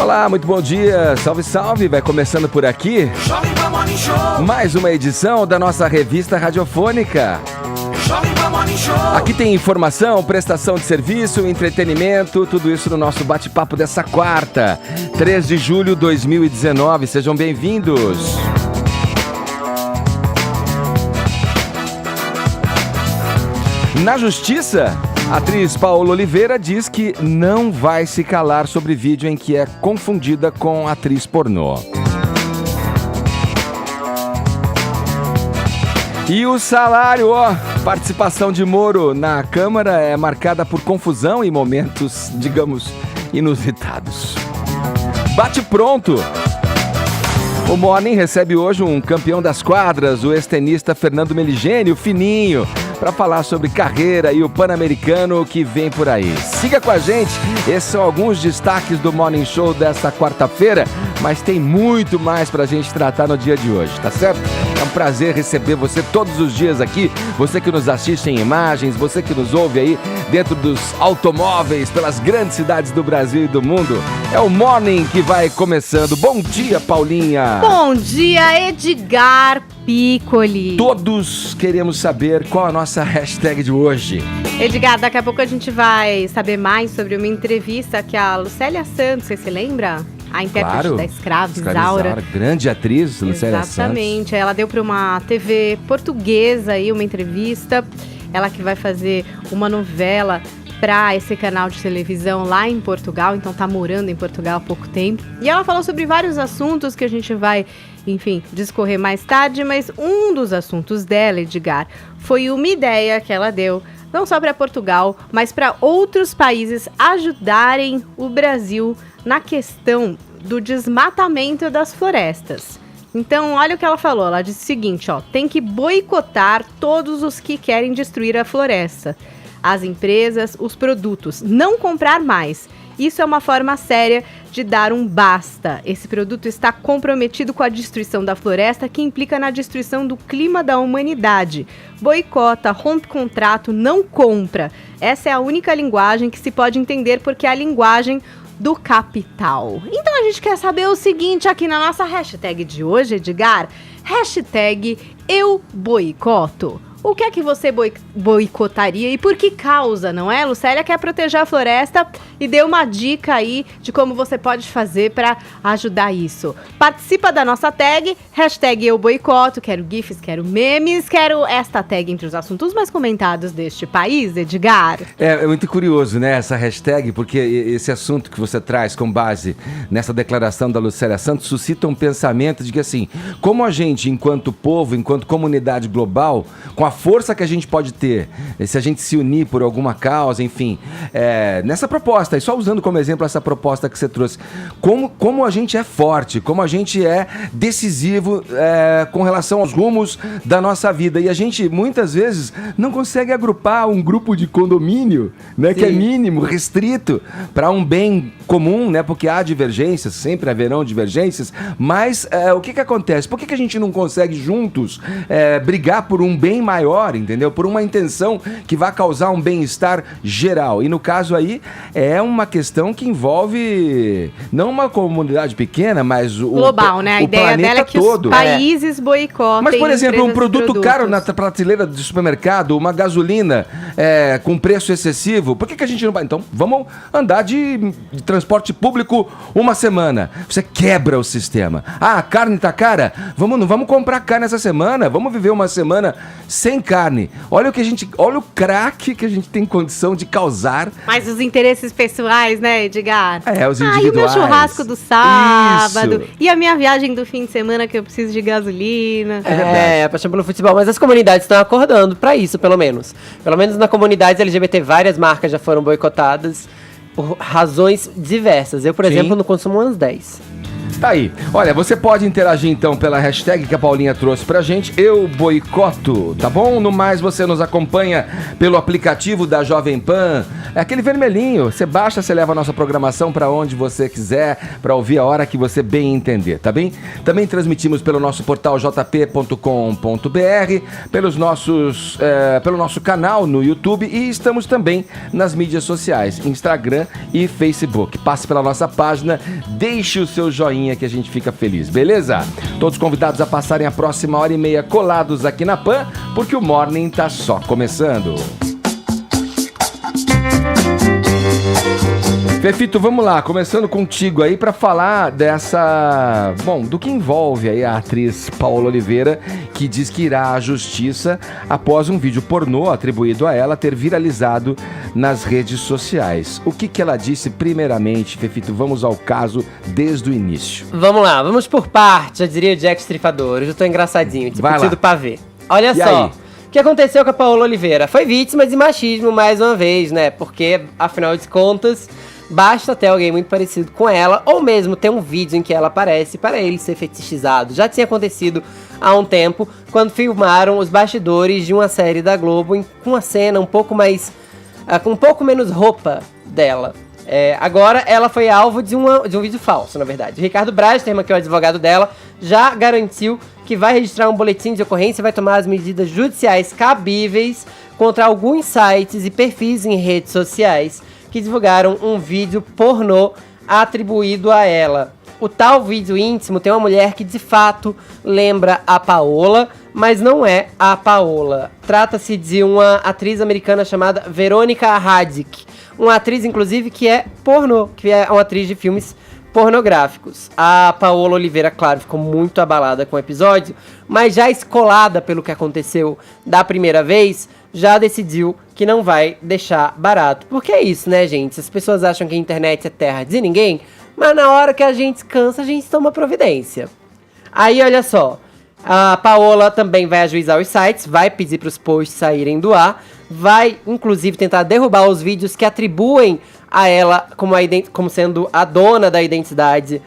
Olá, muito bom dia, salve, salve, vai começando por aqui mais uma edição da nossa revista radiofônica. Aqui tem informação, prestação de serviço, entretenimento, tudo isso no nosso bate-papo dessa quarta, 3 de julho de 2019, sejam bem-vindos. Na justiça, a atriz Paola Oliveira diz que não vai se calar sobre vídeo em que é confundida com atriz pornô. E o salário, participação de Moro na Câmara é marcada por confusão e momentos, digamos, inusitados. Bate pronto! O Morning recebe hoje um campeão das quadras, o ex-tenista Fernando Meligeni, o Fininho, para falar sobre carreira e o Pan-Americano que vem por aí. Siga com a gente, esses são alguns destaques do Morning Show desta quarta-feira, mas tem muito mais pra gente tratar no dia de hoje, tá certo? É um prazer receber você todos os dias aqui, você que nos assiste em imagens, você que nos ouve aí dentro dos automóveis, pelas grandes cidades do Brasil e do mundo. É o Morning que vai começando. Bom dia, Paulinha! Bom dia, Edgar Piccoli. Todos queremos saber qual a nossa hashtag de hoje. Edgar, daqui a pouco a gente vai saber mais sobre uma entrevista que a Lucélia Santos, você se lembra? A intérprete da Escrava Isaura. Grande atriz, Lucélia Santos. Exatamente, ela deu para uma TV portuguesa aí uma entrevista. Ela que vai fazer uma novela para esse canal de televisão lá em Portugal, então tá morando em Portugal há pouco tempo. E ela falou sobre vários assuntos que a gente vai, enfim, discorrer mais tarde, mas um dos assuntos dela, Edgar, foi uma ideia que ela deu, não só para Portugal, mas para outros países ajudarem o Brasil na questão do desmatamento das florestas. Então, olha o que ela falou, ela disse o seguinte, tem que boicotar todos os que querem destruir a floresta. As empresas, os produtos, não comprar mais. Isso é uma forma séria de dar um basta. Esse produto está comprometido com a destruição da floresta, que implica na destruição do clima da humanidade. Boicota, rompe contrato, não compra. Essa é a única linguagem que se pode entender, porque é a linguagem do capital. Então a gente quer saber o seguinte aqui na nossa hashtag de hoje, Edgar. Hashtag eu boicoto. O que é que você boicotaria e por que causa, não é? Lucélia quer proteger a floresta e deu uma dica aí de como você pode fazer para ajudar isso. Participa da nossa tag, hashtag eu boicoto, quero gifs, quero memes, quero esta tag entre os assuntos mais comentados deste país, Edgar. É muito curioso, né, essa hashtag, porque esse assunto que você traz com base nessa declaração da Lucélia Santos suscita um pensamento de que, assim, como a gente, enquanto povo, enquanto comunidade global, com a força que a gente pode ter, se a gente se unir por alguma causa, enfim, nessa proposta, e só usando como exemplo essa proposta que você trouxe, como a gente é forte, como a gente é decisivo com relação aos rumos da nossa vida, e a gente muitas vezes não consegue agrupar um grupo de condomínio, né, que é mínimo, restrito, para um bem comum, né, porque há divergências, sempre haverão divergências, mas o que acontece? Por que a gente não consegue juntos brigar por um bem maior, entendeu? Por uma intenção que vai causar um bem-estar geral. E no caso aí, é uma questão que envolve não uma comunidade pequena, mas o global, né? A o ideia dela é que todo. Os países boicotem. Mas, por exemplo, um produto produtos caro na prateleira de supermercado, uma gasolina com preço excessivo, por que a gente não vai? Então, vamos andar de transporte público uma semana. Você quebra o sistema. Ah, a carne tá cara? Não vamos comprar carne essa semana, vamos viver uma semana sem carne. Olha o craque que a gente tem condição de causar. Mas os interesses pessoais, né, Edgar? Os individuais. E o meu churrasco do sábado. Isso. E a minha viagem do fim de semana que eu preciso de gasolina. A paixão pelo futebol. Mas as comunidades estão acordando pra isso, pelo menos. Pelo menos na comunidade LGBT, várias marcas já foram boicotadas por razões diversas. Eu, por exemplo, não consumo umas 10. Tá aí. Olha, você pode interagir então pela hashtag que a Paulinha trouxe pra gente, Eu Boicoto, tá bom? No mais, você nos acompanha pelo aplicativo da Jovem Pan, é aquele vermelhinho, você baixa, você leva a nossa programação pra onde você quiser, pra ouvir a hora que você bem entender, tá bem? Também transmitimos pelo nosso portal jp.com.br, pelo nosso canal no YouTube e estamos também nas mídias sociais, Instagram e Facebook. Passe pela nossa página, deixe o seu joinha que a gente fica feliz, beleza? Todos convidados a passarem a próxima hora e meia colados aqui na Pan, porque o Morning tá só começando. Fefito, vamos lá, começando contigo aí para falar do que envolve aí a atriz Paola Oliveira, que diz que irá à justiça após um vídeo pornô atribuído a ela ter viralizado nas redes sociais. O que ela disse primeiramente, Fefito? Vamos ao caso desde o início. Vamos lá, vamos por parte, já diria o Jack Estripador. Hoje eu tô engraçadinho, tipo tido pavê. Olha E só. aí? O que aconteceu com a Paola Oliveira? Foi vítima de machismo mais uma vez, né? Porque, afinal de contas, basta ter alguém muito parecido com ela, ou mesmo ter um vídeo em que ela aparece para ele ser fetichizado. Já tinha acontecido há um tempo, quando filmaram os bastidores de uma série da Globo com uma cena um pouco mais... com um pouco menos roupa dela. Agora ela foi alvo de um vídeo falso, na verdade. O Ricardo Brasterman, que é o advogado dela, já garantiu que vai registrar um boletim de ocorrência e vai tomar as medidas judiciais cabíveis contra alguns sites e perfis em redes sociais que divulgaram um vídeo pornô atribuído a ela. O tal vídeo íntimo tem uma mulher que de fato lembra a Paola, mas não é a Paola. Trata-se de uma atriz americana chamada Veronica Radic, uma atriz inclusive que é pornô, que é uma atriz de filmes pornográficos. A Paola Oliveira, claro, ficou muito abalada com o episódio, mas já escolada pelo que aconteceu da primeira vez, já decidiu que não vai deixar barato. Porque é isso, né, gente? As pessoas acham que a internet é terra de ninguém, mas na hora que a gente cansa, a gente toma providência. Aí, olha só, a Paola também vai ajuizar os sites, vai pedir para os posts saírem do ar, vai, inclusive, tentar derrubar os vídeos que atribuem a ela como sendo a dona da identidade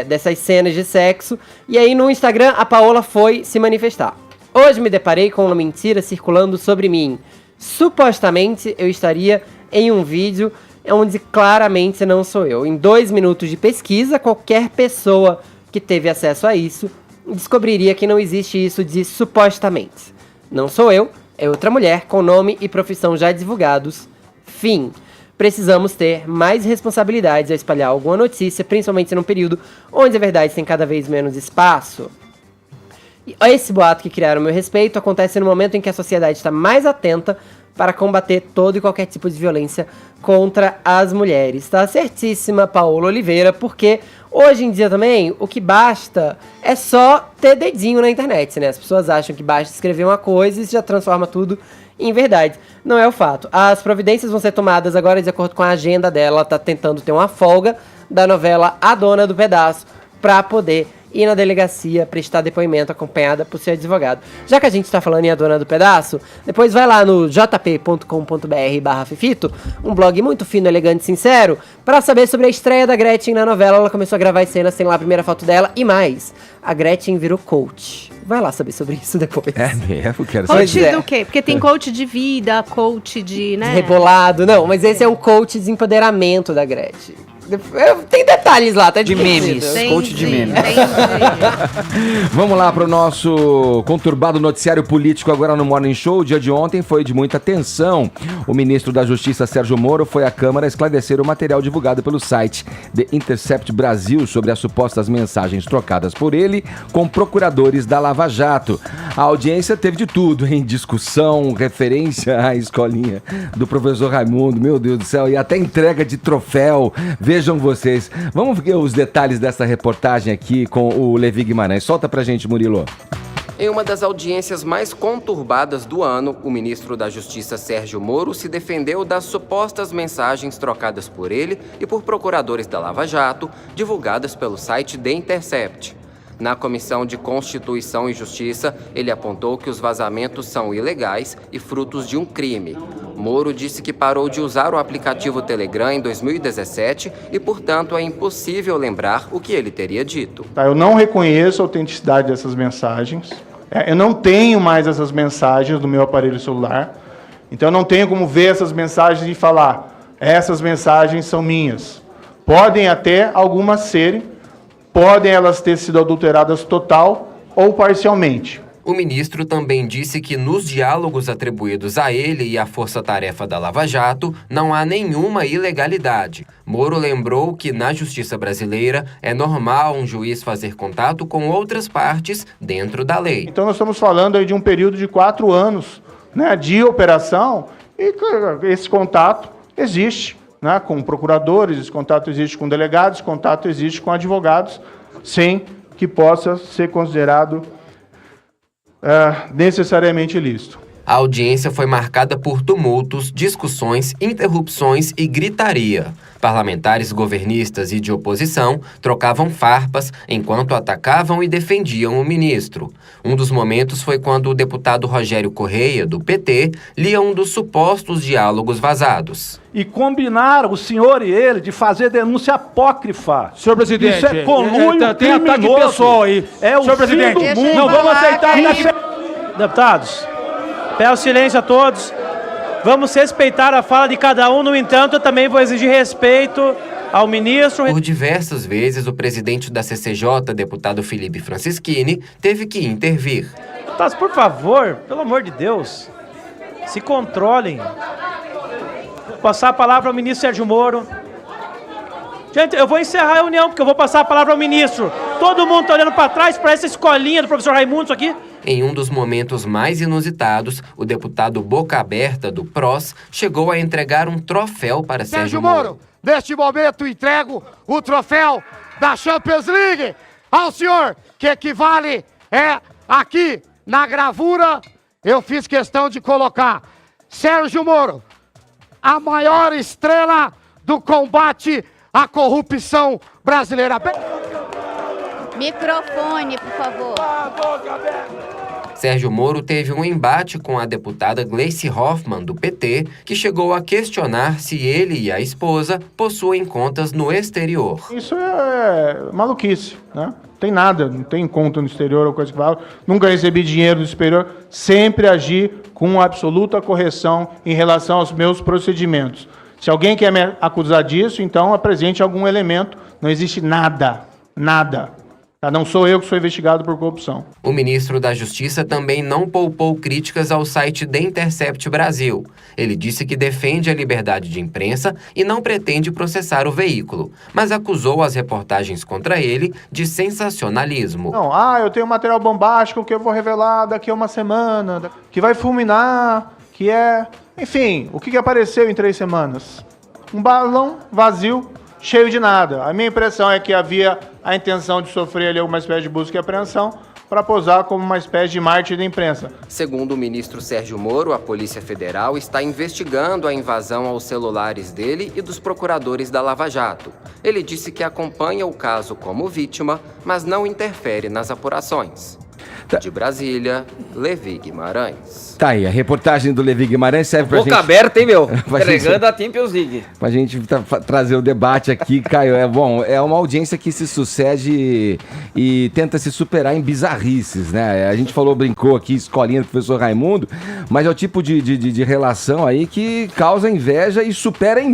dessas cenas de sexo. E aí, no Instagram, a Paola foi se manifestar. Hoje me deparei com uma mentira circulando sobre mim. Supostamente, eu estaria em um vídeo onde claramente não sou eu. Em 2 minutos de pesquisa, qualquer pessoa que teve acesso a isso descobriria que não existe isso de supostamente. Não sou eu, é outra mulher com nome e profissão já divulgados. Fim. Precisamos ter mais responsabilidades a espalhar alguma notícia, principalmente num período onde a verdade tem cada vez menos espaço. E esse boato que criaram a meu respeito acontece no momento em que a sociedade está mais atenta para combater todo e qualquer tipo de violência contra as mulheres. Tá certíssima, Paola Oliveira, porque hoje em dia também o que basta é só ter dedinho na internet, né? As pessoas acham que basta escrever uma coisa e já transforma tudo em verdade. Não é o fato. As providências vão ser tomadas agora de acordo com a agenda dela. Ela tá tentando ter uma folga da novela A Dona do Pedaço para poder ir na delegacia prestar depoimento acompanhada por seu advogado. Já que a gente tá falando em A Dona do Pedaço, depois vai lá no jp.com.br/fefito, um blog muito fino, elegante e sincero, para saber sobre a estreia da Gretchen na novela. Ela começou a gravar as cenas, tem lá a primeira foto dela e mais. A Gretchen virou coach. Vai lá saber sobre isso depois. É mesmo? Quero saber. Coach do quê? Porque tem coach de vida, coach de, né? Rebolado. Não, mas esse é um coach de empoderamento da Gretchen. Tem detalhes lá, tá de memes. Coach de memes. Vamos lá para o nosso conturbado noticiário político agora no Morning Show. O dia de ontem foi de muita tensão. O ministro da Justiça, Sérgio Moro, foi à Câmara esclarecer o material divulgado pelo site The Intercept Brasil sobre as supostas mensagens trocadas por ele com procuradores da Lava Jato. A audiência teve de tudo, hein? Discussão, referência à escolinha do professor Raimundo, meu Deus do céu, e até entrega de troféu. Vejam vocês. Vamos ver os detalhes dessa reportagem aqui com o Levi Guimarães. Solta pra gente, Murilo. Em uma das audiências mais conturbadas do ano, o ministro da Justiça, Sérgio Moro, se defendeu das supostas mensagens trocadas por ele e por procuradores da Lava Jato, divulgadas pelo site The Intercept. Na Comissão de Constituição e Justiça, ele apontou que os vazamentos são ilegais e frutos de um crime. Moro disse que parou de usar o aplicativo Telegram em 2017 e, portanto, é impossível lembrar o que ele teria dito. Eu não reconheço a autenticidade dessas mensagens. Eu não tenho mais essas mensagens no meu aparelho celular. Então, eu não tenho como ver essas mensagens e falar, essas mensagens são minhas. Podem até algumas serem, podem elas ter sido adulteradas total ou parcialmente. O ministro também disse que nos diálogos atribuídos a ele e à força-tarefa da Lava Jato não há nenhuma ilegalidade. Moro lembrou que na justiça brasileira é normal um juiz fazer contato com outras partes dentro da lei. Então nós estamos falando aí de um período de 4 anos, né, de operação, e esse contato existe, né, com procuradores, esse contato existe com delegados, esse contato existe com advogados, sem que possa ser considerado necessariamente ilícito. A audiência foi marcada por tumultos, discussões, interrupções e gritaria. Parlamentares governistas e de oposição trocavam farpas enquanto atacavam e defendiam o ministro. Um dos momentos foi quando o deputado Rogério Correia, do PT, lia um dos supostos diálogos vazados. E combinaram, o senhor e ele, de fazer denúncia apócrifa. Senhor presidente, isso é conluio tem ataque pessoal aí. É o senhor fim presidente, do mundo. Não vamos aceitar. Deputados, peço silêncio a todos. Vamos respeitar a fala de cada um. No entanto, eu também vou exigir respeito ao ministro. Por diversas vezes, o presidente da CCJ, deputado Felipe Francischini, teve que intervir. Deputados, por favor, pelo amor de Deus, se controlem. Vou passar a palavra ao ministro Sérgio Moro. Gente, eu vou encerrar a reunião, porque eu vou passar a palavra ao ministro. Todo mundo está olhando para trás para essa escolinha do professor Raimundo, isso aqui. Em um dos momentos mais inusitados, o deputado Boca Aberta, do PROS, chegou a entregar um troféu para Sérgio Moro. Neste momento, entrego o troféu da Champions League ao senhor, que equivale aqui na gravura, eu fiz questão de colocar Sérgio Moro, a maior estrela do combate à corrupção brasileira. Microfone, por favor. Sérgio Moro teve um embate com a deputada Gleice Hoffmann, do PT, que chegou a questionar se ele e a esposa possuem contas no exterior. Isso é maluquice, né? Não tem nada, não tem conta no exterior ou coisa que fala. Nunca recebi dinheiro do exterior, sempre agi com absoluta correção em relação aos meus procedimentos. Se alguém quer me acusar disso, então apresente algum elemento. Não existe nada, nada. Não sou eu que sou investigado por corrupção. O ministro da Justiça também não poupou críticas ao site The Intercept Brasil. Ele disse que defende a liberdade de imprensa e não pretende processar o veículo, mas acusou as reportagens contra ele de sensacionalismo. Não, eu tenho material bombástico que eu vou revelar daqui a uma semana, que vai fulminar, que é... Enfim, o que apareceu em 3 semanas? Um balão vazio, cheio de nada. A minha impressão é que havia a intenção de sofrer ali uma espécie de busca e apreensão para posar como uma espécie de mártir da imprensa. Segundo o ministro Sérgio Moro, a Polícia Federal está investigando a invasão aos celulares dele e dos procuradores da Lava Jato. Ele disse que acompanha o caso como vítima, mas não interfere nas apurações. De Brasília, Levi Guimarães. Tá aí, a reportagem do Levi Guimarães serve pra gente... Boca aberta, hein, meu? Pra Entregando a Champions League. Pra gente trazer o debate aqui, Caio. É uma audiência que se sucede e tenta se superar em bizarrices, né? A gente brincou aqui, escolinha do professor Raimundo, mas é o tipo de relação aí que causa inveja e supera em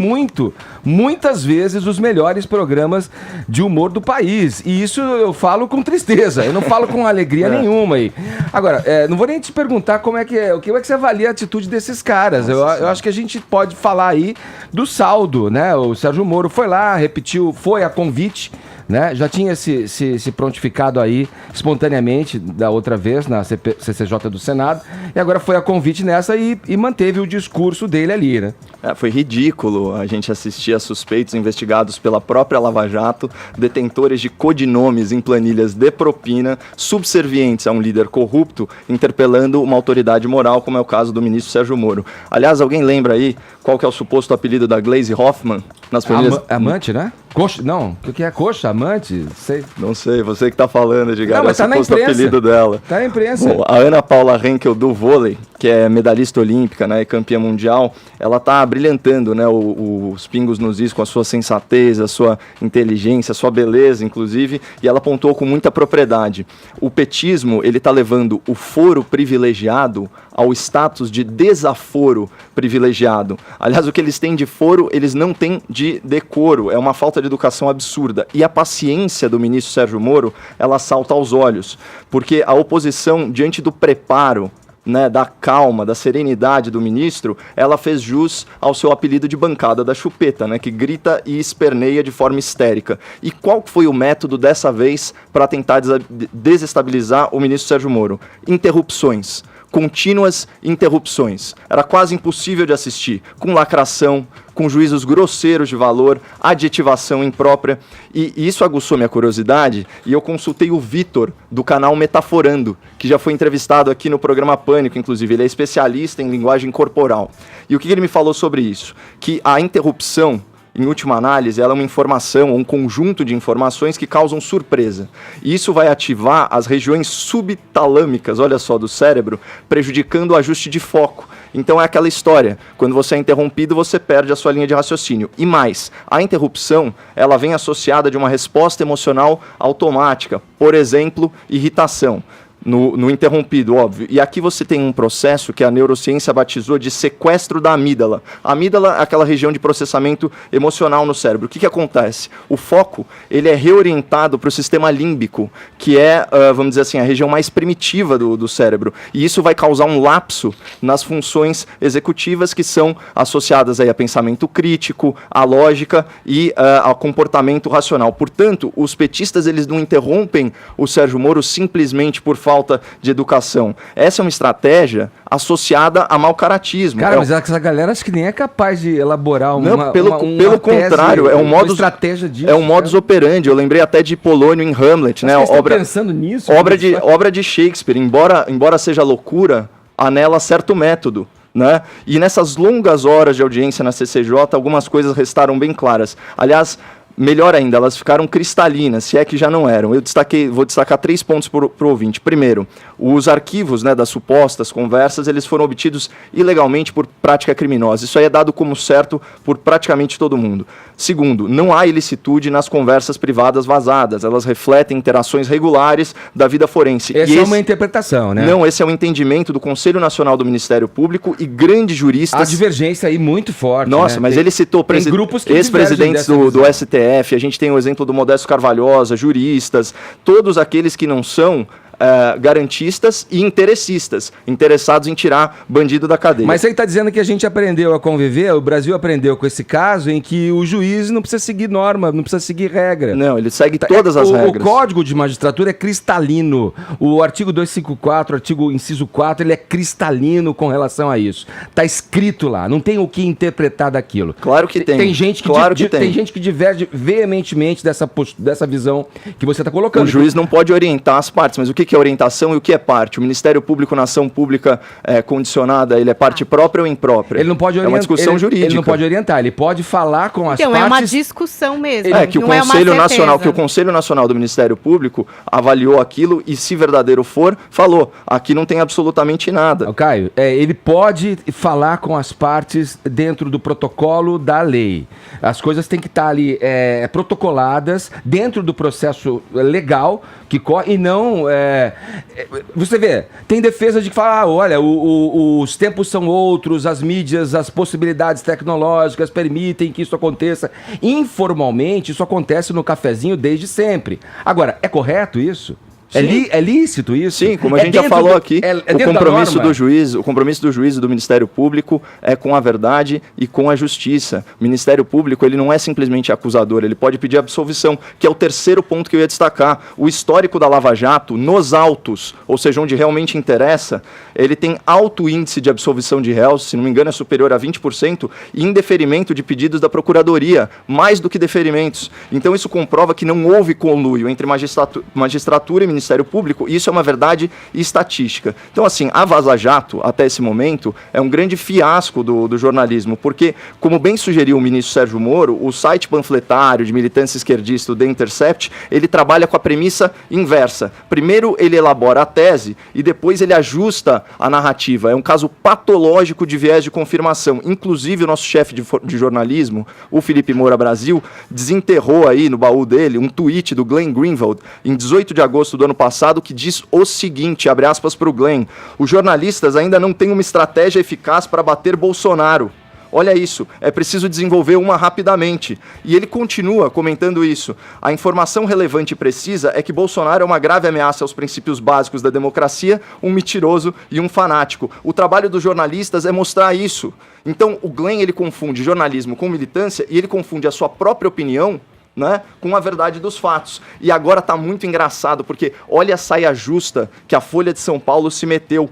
muitas vezes, os melhores programas de humor do país. E isso eu falo com tristeza, eu não falo com alegria nenhuma aí. Agora, não vou nem te perguntar como é que você avalia a atitude desses caras. Eu acho que a gente pode falar aí do saldo, né? O Sérgio Moro foi lá, repetiu, foi a convite, né? Já tinha se prontificado aí espontaneamente da outra vez na CCJ do Senado, e agora foi a convite nessa e manteve o discurso dele ali, né? Foi ridículo a gente assistir a suspeitos investigados pela própria Lava Jato, detentores de codinomes em planilhas de propina, subservientes a um líder corrupto, interpelando uma autoridade moral, como é o caso do ministro Sérgio Moro. Aliás, alguém lembra aí qual que é o suposto apelido da Gleice Hoffmann nas planilhas? Amante, né? Coxa, não, o que é coxa? amante? Sei. Não sei, você que tá falando, Edgar. Não, mas tá na suposto imprensa. apelido dela. Tá na imprensa. Bom, a Ana Paula Henkel do vôlei, que é medalhista olímpica, né, e campeã mundial, ela tá brilhantando, né, os pingos nos is com a sua sensatez, a sua inteligência, a sua beleza, inclusive, e ela apontou com muita propriedade. O petismo, ele tá levando o foro privilegiado ao status de desaforo privilegiado. Aliás, o que eles têm de foro, eles não têm de decoro. É uma falta de educação absurda. E a paciência do ministro Sérgio Moro, ela salta aos olhos. Porque a oposição, diante do preparo, né, da calma, da serenidade do ministro, ela fez jus ao seu apelido de bancada da chupeta, né, que grita e esperneia de forma histérica. E qual foi o método dessa vez para tentar desestabilizar o ministro Sérgio Moro? Interrupções. Contínuas interrupções. Era quase impossível de assistir, com lacração, com juízos grosseiros de valor, adjetivação imprópria, e isso aguçou minha curiosidade, e eu consultei o Vitor, do canal Metaforando, que já foi entrevistado aqui no programa Pânico, inclusive, ele é especialista em linguagem corporal. E o que ele me falou sobre isso? Que a interrupção, em última análise, ela é uma informação, um conjunto de informações que causam surpresa. E isso vai ativar as regiões subtalâmicas, olha só, do cérebro, prejudicando o ajuste de foco. Então é aquela história, quando você é interrompido, você perde a sua linha de raciocínio. E mais, a interrupção, ela vem associada de uma resposta emocional automática, por exemplo, irritação. No interrompido, óbvio. E aqui você tem um processo que a neurociência batizou de sequestro da amígdala. A amígdala é aquela região de processamento emocional no cérebro. O que acontece? O foco, ele é reorientado para o sistema límbico, que é, vamos dizer assim, a região mais primitiva do cérebro. E isso vai causar um lapso nas funções executivas que são associadas aí a pensamento crítico, a lógica e ao comportamento racional. Portanto, os petistas, eles não interrompem o Sérgio Moro simplesmente por falta de educação. Essa é uma estratégia associada a mau caratismo. Cara, mas essa galera acho que nem é capaz de elaborar uma não, pelo contrário, é um modus, estratégia disso, é um modus operandi. Eu lembrei até de Polônio em Hamlet, né? Pensando nisso, obra de Shakespeare. Embora seja loucura, anela certo método. Né? E nessas longas horas de audiência na CCJ, algumas coisas restaram bem claras. Aliás, melhor ainda, elas ficaram cristalinas, se é que já não eram. Vou destacar 3 pontos para o ouvinte. Primeiro, os arquivos, né, das supostas conversas, eles foram obtidos ilegalmente por prática criminosa. Isso aí é dado como certo por praticamente todo mundo. Segundo, não há ilicitude nas conversas privadas vazadas. Elas refletem interações regulares da vida forense. Essa é uma interpretação, né? Não, esse é um entendimento do Conselho Nacional do Ministério Público e grandes juristas. A divergência aí muito forte. Nossa, né? mas ele citou ex-presidentes do STF, a gente tem o exemplo do Modesto Carvalhosa, juristas, todos aqueles que não são garantistas e interessistas, interessados em tirar bandido da cadeia. Mas você está dizendo que a gente aprendeu a conviver, o Brasil aprendeu com esse caso em que o juiz não precisa seguir norma, não precisa seguir regra. Não, ele segue todas as regras. O Código de Magistratura é cristalino. O artigo 254, artigo inciso 4, ele é cristalino com relação a isso. Está escrito lá, não tem o que interpretar daquilo. Claro que tem. Tem gente que diverge veementemente dessa visão que você está colocando. O juiz não pode orientar as partes, mas o que é orientação e o que é parte? O Ministério Público na ação pública condicionada, ele é parte própria ou imprópria? Ele não pode orientar. É uma discussão jurídica. Ele não pode orientar, ele pode falar com as partes. Então, é uma discussão mesmo. Que o Conselho Nacional do Ministério Público avaliou aquilo e, se verdadeiro for, falou. Aqui não tem absolutamente nada. Caio, ele pode falar com as partes dentro do protocolo da lei. As coisas têm que estar ali protocoladas dentro do processo legal que corre e não... você vê, tem defesa de que fala, olha, os tempos são outros, as mídias, as possibilidades tecnológicas permitem que isso aconteça. Informalmente, isso acontece no cafezinho desde sempre. Agora, é correto isso? É lícito isso? Sim, como a gente já falou aqui, o compromisso do juiz e do Ministério Público é com a verdade e com a justiça. O Ministério Público, ele não é simplesmente acusador, ele pode pedir absolvição, que é o terceiro ponto que eu ia destacar. O histórico da Lava Jato, nos autos, ou seja, onde realmente interessa, ele tem alto índice de absolvição de réus, se não me engano é superior a 20%, e indeferimento de pedidos da Procuradoria, mais do que deferimentos. Então isso comprova que não houve conluio entre magistratura e Ministério Ministério Público, e isso é uma verdade estatística. Então, assim, a Vaza Jato, até esse momento, é um grande fiasco do jornalismo, porque, como bem sugeriu o ministro Sérgio Moro, o site panfletário de militância esquerdista, o The Intercept, ele trabalha com a premissa inversa. Primeiro ele elabora a tese e depois ele ajusta a narrativa. É um caso patológico de viés de confirmação. Inclusive, o nosso chefe de jornalismo, o Felipe Moura Brasil, desenterrou aí no baú dele um tweet do Glenn Greenwald, em 18 de agosto do ano passado, que diz o seguinte, abre aspas para o Glenn: os jornalistas ainda não têm uma estratégia eficaz para bater Bolsonaro. Olha isso, é preciso desenvolver uma rapidamente. E ele continua comentando isso. A informação relevante e precisa é que Bolsonaro é uma grave ameaça aos princípios básicos da democracia, um mentiroso e um fanático. O trabalho dos jornalistas é mostrar isso. Então, o Glenn, ele confunde jornalismo com militância e ele confunde a sua própria opinião, né, com a verdade dos fatos. E agora está muito engraçado, porque olha a saia justa que a Folha de São Paulo se meteu.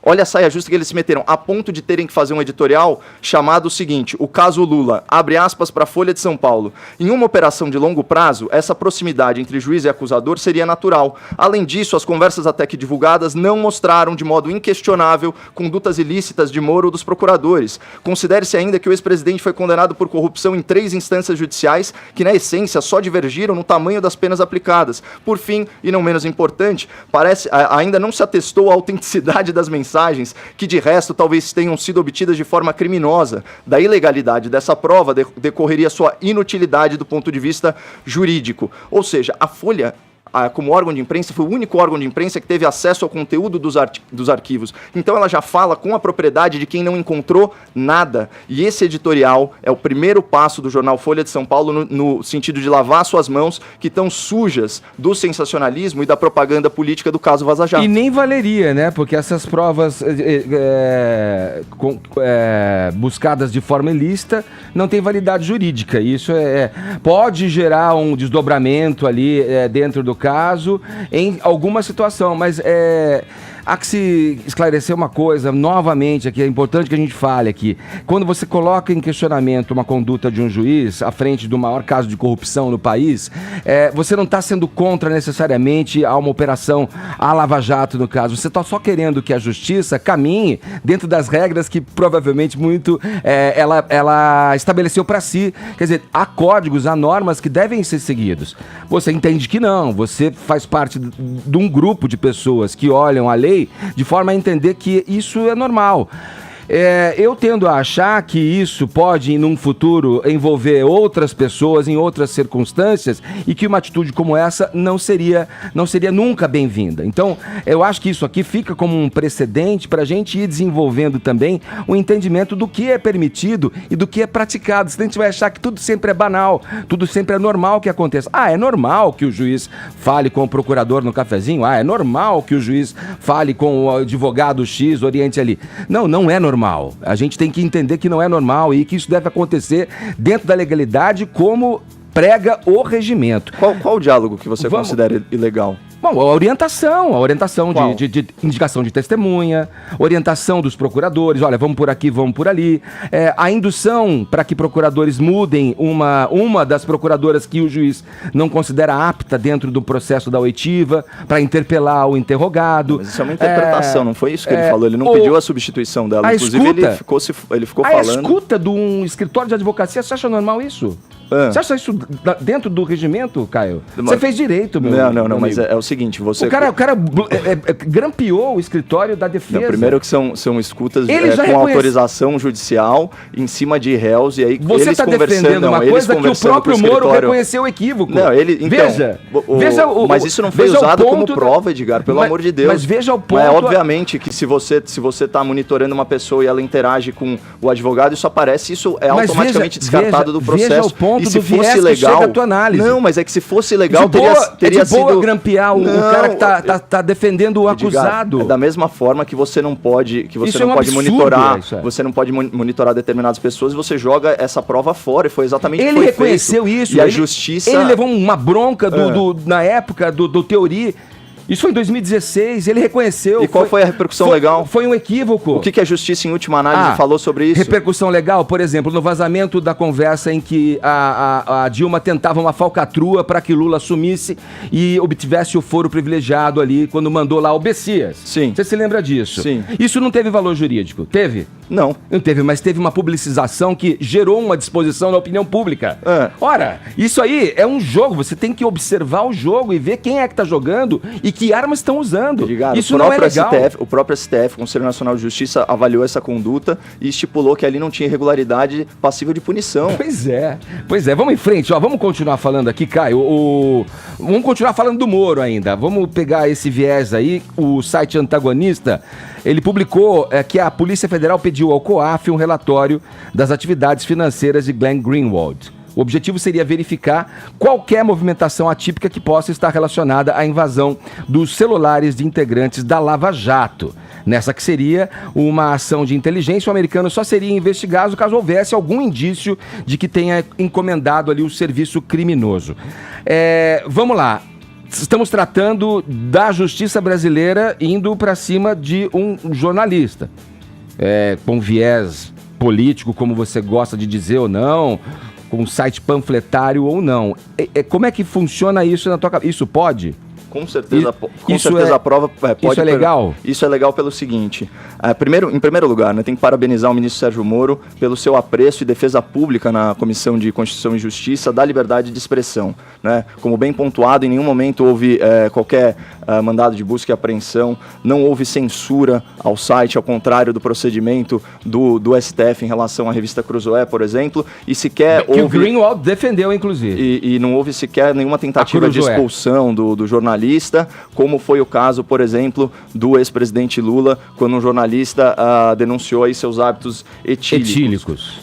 Olha a saia justa que eles se meteram, a ponto de terem que fazer um editorial chamado o seguinte: o caso Lula, abre aspas para a Folha de São Paulo. Em uma operação de longo prazo, essa proximidade entre juiz e acusador seria natural. Além disso, as conversas até que divulgadas não mostraram de modo inquestionável condutas ilícitas de Moro ou dos procuradores. Considere-se ainda que o ex-presidente foi condenado por corrupção em 3 instâncias judiciais, que na essência só divergiram no tamanho das penas aplicadas. Por fim, e não menos importante, ainda não se atestou a autenticidade das mensagens, que de resto talvez tenham sido obtidas de forma criminosa. Da ilegalidade dessa prova decorreria sua inutilidade do ponto de vista jurídico. Ou seja, a Folha, como órgão de imprensa, foi o único órgão de imprensa que teve acesso ao conteúdo dos arquivos. Então ela já fala com a propriedade de quem não encontrou nada. E esse editorial é o primeiro passo do jornal Folha de São Paulo no sentido de lavar suas mãos, que estão sujas do sensacionalismo e da propaganda política do caso Vaza Jato. E nem valeria, né? Porque essas provas buscadas de forma ilícita não têm validade jurídica. Isso pode gerar um desdobramento ali dentro do caso, em alguma situação, mas há que se esclarecer uma coisa novamente aqui, é importante que a gente fale aqui. Quando você coloca em questionamento uma conduta de um juiz à frente do maior caso de corrupção no país, você não está sendo contra necessariamente a uma operação à Lava Jato, no caso. Você está só querendo que a justiça caminhe dentro das regras que provavelmente ela estabeleceu para si. Quer dizer, há códigos, há normas que devem ser seguidos. Você entende que não, você faz parte de um grupo de pessoas que olham a lei de forma a entender que isso é normal. Eu tendo a achar que isso pode, num futuro, envolver outras pessoas em outras circunstâncias e que uma atitude como essa não seria nunca bem-vinda. Então, eu acho que isso aqui fica como um precedente para a gente ir desenvolvendo também o entendimento do que é permitido e do que é praticado. Senão a gente vai achar que tudo sempre é banal, tudo sempre é normal que aconteça. É normal que o juiz fale com o procurador no cafezinho? É normal que o juiz fale com o advogado X, oriente ali. Não é normal. A gente tem que entender que não é normal e que isso deve acontecer dentro da legalidade, como prega o regimento. Qual o diálogo que você considera ilegal? Bom, a orientação de indicação de testemunha, orientação dos procuradores, olha, vamos por aqui, vamos por ali, a indução para que procuradores mudem uma das procuradoras que o juiz não considera apta dentro do processo da oitiva, para interpelar o interrogado. Mas isso é uma interpretação, não foi isso que ele falou, ele não pediu a substituição dela, inclusive ele ficou falando... A escuta de um escritório de advocacia, você acha normal isso? Você acha isso dentro do regimento, Caio? Você fez direito, meu amigo. Não, mas é o seguinte, você... O cara grampeou o escritório da defesa. Não, primeiro que são escutas com autorização judicial em cima de réus, e aí você está defendendo uma coisa que o próprio Moro reconheceu o equívoco. Não, veja mas isso não foi usado como prova, Edgar, pelo amor de Deus. Mas veja o ponto... Mas obviamente que se você está monitorando uma pessoa e ela interage com o advogado, isso aparece, isso é automaticamente descartado do processo. Veja o ponto e se do viés fosse legal, que chega a tua análise. Não, mas é que se fosse legal, teria sido... grampear o cara que tá defendendo o acusado. É da mesma forma que você não pode, monitorar, você não pode monitorar determinadas pessoas e você joga essa prova fora, e foi exatamente o que foi feito. Ele reconheceu isso. E a justiça... Ele levou uma bronca na época do Teori. Isso foi em 2016, ele reconheceu. E qual foi a repercussão legal? Foi um equívoco. O que a justiça, em última análise, falou sobre isso? Repercussão legal, por exemplo, no vazamento da conversa em que a Dilma tentava uma falcatrua para que Lula assumisse e obtivesse o foro privilegiado ali quando mandou lá o Bessias. Sim. Você se lembra disso? Sim. Isso não teve valor jurídico? Teve? Não. Não teve, mas teve uma publicização que gerou uma disposição na opinião pública. É. Ora, isso aí é um jogo, você tem que observar o jogo e ver quem é que tá jogando e que armas estão usando. Ligado? Isso não é legal. O próprio STF, o Conselho Nacional de Justiça, avaliou essa conduta e estipulou que ali não tinha irregularidade passível de punição. Pois é, vamos em frente, ó, vamos continuar falando aqui, Caio, vamos continuar falando do Moro ainda, vamos pegar esse viés aí, o site Antagonista, ele publicou que a Polícia Federal pediu ao COAF um relatório das atividades financeiras de Glenn Greenwald. O objetivo seria verificar qualquer movimentação atípica que possa estar relacionada à invasão dos celulares de integrantes da Lava Jato. Nessa que seria uma ação de inteligência, o americano só seria investigado caso houvesse algum indício de que tenha encomendado ali o serviço criminoso. Vamos lá. Estamos tratando da justiça brasileira indo para cima de um jornalista. Com viés político, como você gosta de dizer ou não, com site panfletário ou não. Como é que funciona isso na tua cabeça? Isso pode? Com certeza, a prova pode. Isso é legal? Isso é legal pelo seguinte: em primeiro lugar, né, tem que parabenizar o ministro Sérgio Moro pelo seu apreço e defesa pública na Comissão de Constituição e Justiça da liberdade de expressão. Né? Como bem pontuado, em nenhum momento houve qualquer mandado de busca e apreensão, não houve censura ao site, ao contrário do procedimento do STF em relação à revista Cruzoé, por exemplo, e sequer que o Greenwald defendeu, inclusive. E não houve sequer nenhuma tentativa de expulsão do jornalista, como foi o caso, por exemplo, do ex-presidente Lula, quando um jornalista denunciou aí seus hábitos etílicos.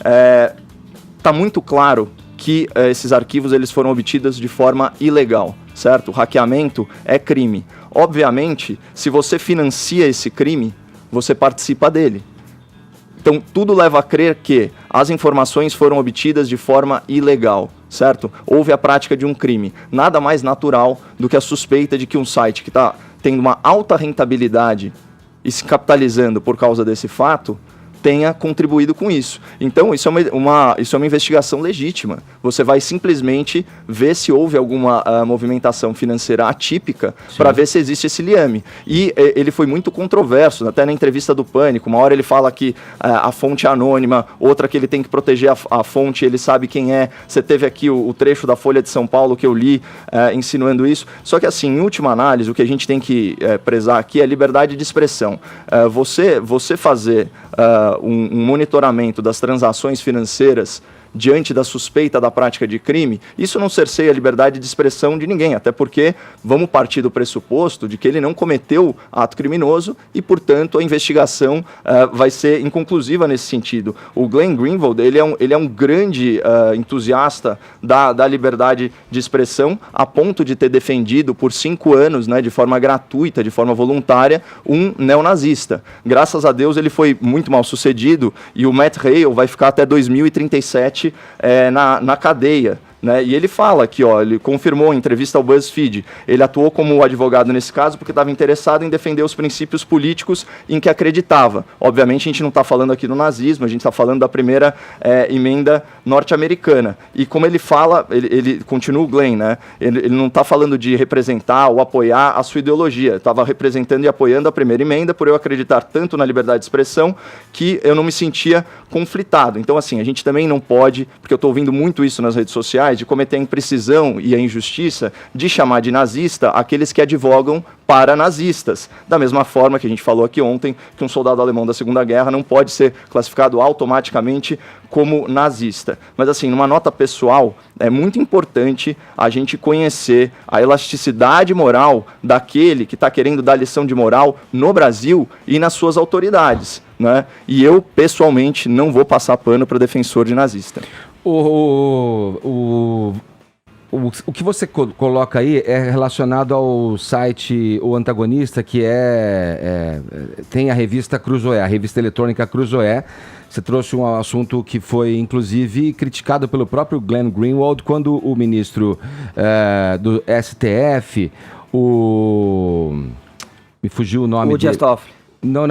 Tá muito claro que esses arquivos eles foram obtidos de forma ilegal, certo? O hackeamento é crime. Obviamente, se você financia esse crime, você participa dele. Então, tudo leva a crer que as informações foram obtidas de forma ilegal, certo? Houve a prática de um crime. Nada mais natural do que a suspeita de que um site que está tendo uma alta rentabilidade e se capitalizando por causa desse fato tenha contribuído com isso. Então, isso é uma investigação legítima. Você vai simplesmente ver se houve alguma movimentação financeira atípica para ver se existe esse liame. E ele foi muito controverso, até na entrevista do Pânico. Uma hora ele fala que a fonte é anônima, outra que ele tem que proteger a fonte, ele sabe quem é. Você teve aqui o trecho da Folha de São Paulo que eu li insinuando isso. Só que, assim, em última análise, o que a gente tem que prezar aqui é a liberdade de expressão. Você fazer um monitoramento das transações financeiras diante da suspeita da prática de crime, isso não cerceia a liberdade de expressão de ninguém, até porque vamos partir do pressuposto de que ele não cometeu ato criminoso e, portanto, a investigação vai ser inconclusiva nesse sentido. O Glenn Greenwald, ele é um grande entusiasta da liberdade de expressão, a ponto de ter defendido por 5 anos, né, de forma gratuita, de forma voluntária, um neonazista. Graças a Deus ele foi muito mal sucedido e o Matt Hale vai ficar até 2037 na cadeia. Né? E ele fala aqui, ele confirmou em entrevista ao BuzzFeed, ele atuou como advogado nesse caso porque estava interessado em defender os princípios políticos em que acreditava. Obviamente a gente não está falando aqui do nazismo, a gente está falando da primeira emenda norte-americana. E como ele fala, ele continua o Glenn, né? Ele não está falando de representar ou apoiar a sua ideologia, estava representando e apoiando a primeira emenda por eu acreditar tanto na liberdade de expressão que eu não me sentia conflitado. Então, assim, a gente também não pode, porque eu estou ouvindo muito isso nas redes sociais, de cometer a imprecisão e a injustiça de chamar de nazista aqueles que advogam para nazistas. Da mesma forma que a gente falou aqui ontem, que um soldado alemão da Segunda Guerra não pode ser classificado automaticamente como nazista. Mas, assim, numa nota pessoal, é muito importante a gente conhecer a elasticidade moral daquele que está querendo dar lição de moral no Brasil e nas suas autoridades. Né? E eu, pessoalmente, não vou passar pano para defensor de nazista. O que você coloca aí é relacionado ao site O Antagonista, que tem a revista Cruzoé, a revista eletrônica Cruzoé. Você trouxe um assunto que foi, inclusive, criticado pelo próprio Glenn Greenwald, quando o ministro do STF Me fugiu o nome O Dias Toffoli. Não.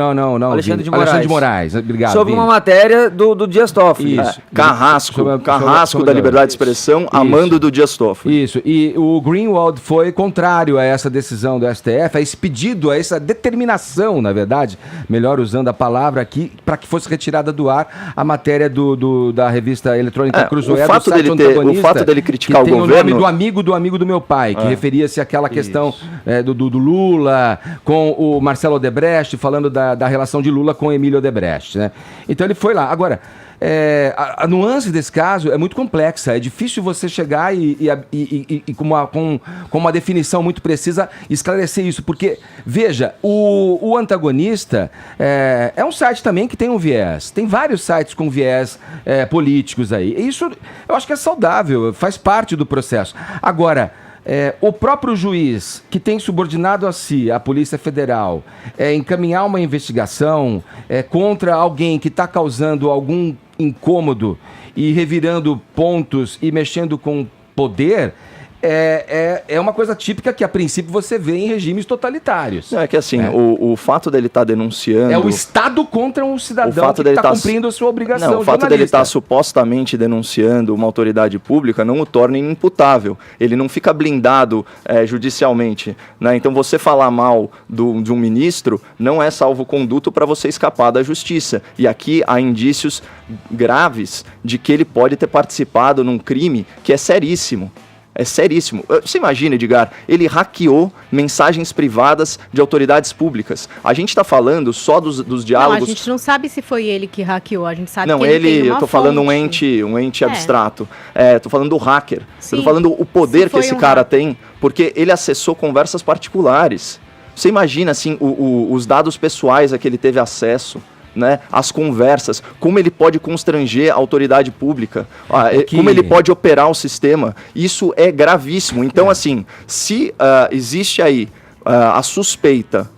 Alexandre de Vini. Alexandre de Moraes, obrigado. Sobre Vini. uma matéria do Dias Toffoli. Isso. Carrasco da liberdade de expressão, amando do Dias Toffoli. Isso, e o Greenwald foi contrário a essa decisão do STF, a esse pedido, a essa determinação, na verdade, melhor usando a palavra aqui, para que fosse retirada do ar a matéria da revista eletrônica Cruzoé, o fato dele criticar o tem governo... o nome do amigo do meu pai, que referia-se àquela questão do Lula com o Marcelo Odebrecht, falando da relação de Lula com Emílio Odebrecht, né? Então ele foi lá. Agora, a nuance desse caso é muito complexa. É difícil você chegar e com uma definição muito precisa esclarecer isso. Porque, veja, o Antagonista é um site também que tem um viés. Tem vários sites com viés políticos aí. E isso eu acho que é saudável, faz parte do processo. Agora... o próprio juiz, que tem subordinado a si, a Polícia Federal, encaminhar uma investigação contra alguém que está causando algum incômodo e revirando pontos e mexendo com poder, é uma coisa típica que, a princípio, você vê em regimes totalitários. Não, é que assim, o fato dele estar denunciando... É o Estado contra um cidadão que está cumprindo a sua obrigação. Não, o fato dele estar supostamente denunciando uma autoridade pública não o torna inimputável. Ele não fica blindado judicialmente, né? Então, você falar mal de um ministro não é salvo-conduto para você escapar da justiça. E aqui há indícios graves de que ele pode ter participado num crime que é seríssimo. É seríssimo. Você imagina, Edgar, ele hackeou mensagens privadas de autoridades públicas. A gente está falando só dos diálogos... Não, a gente não sabe se foi ele que hackeou, a gente sabe não, que ele tem uma eu tô falando um ente abstrato. Tô falando do hacker. Sim. Eu tô falando o poder que esse cara tem, porque ele acessou conversas particulares. Você imagina, assim, os dados pessoais a que ele teve acesso, né, as conversas, como ele pode constranger a autoridade pública, como ele pode operar o sistema. Isso é gravíssimo. Então, assim, se existe aí a suspeita,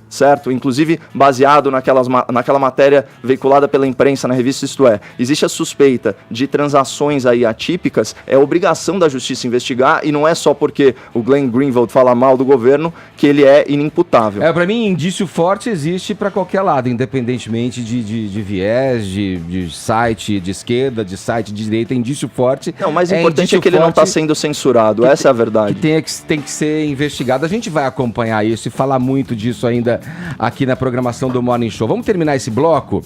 certo? Inclusive baseado naquela matéria veiculada pela imprensa na revista Isto É, existe a suspeita de transações aí atípicas, é obrigação da justiça investigar, e não é só porque o Glenn Greenwald fala mal do governo que ele é inimputável. Para mim, indício forte existe para qualquer lado, independentemente de viés, de site de esquerda, de site de direita, indício forte. Não, o mais importante é que ele não está sendo censurado, essa é a verdade. Que tem que ser investigado. A gente vai acompanhar isso e falar muito disso ainda aqui na programação do Morning Show. Vamos terminar esse bloco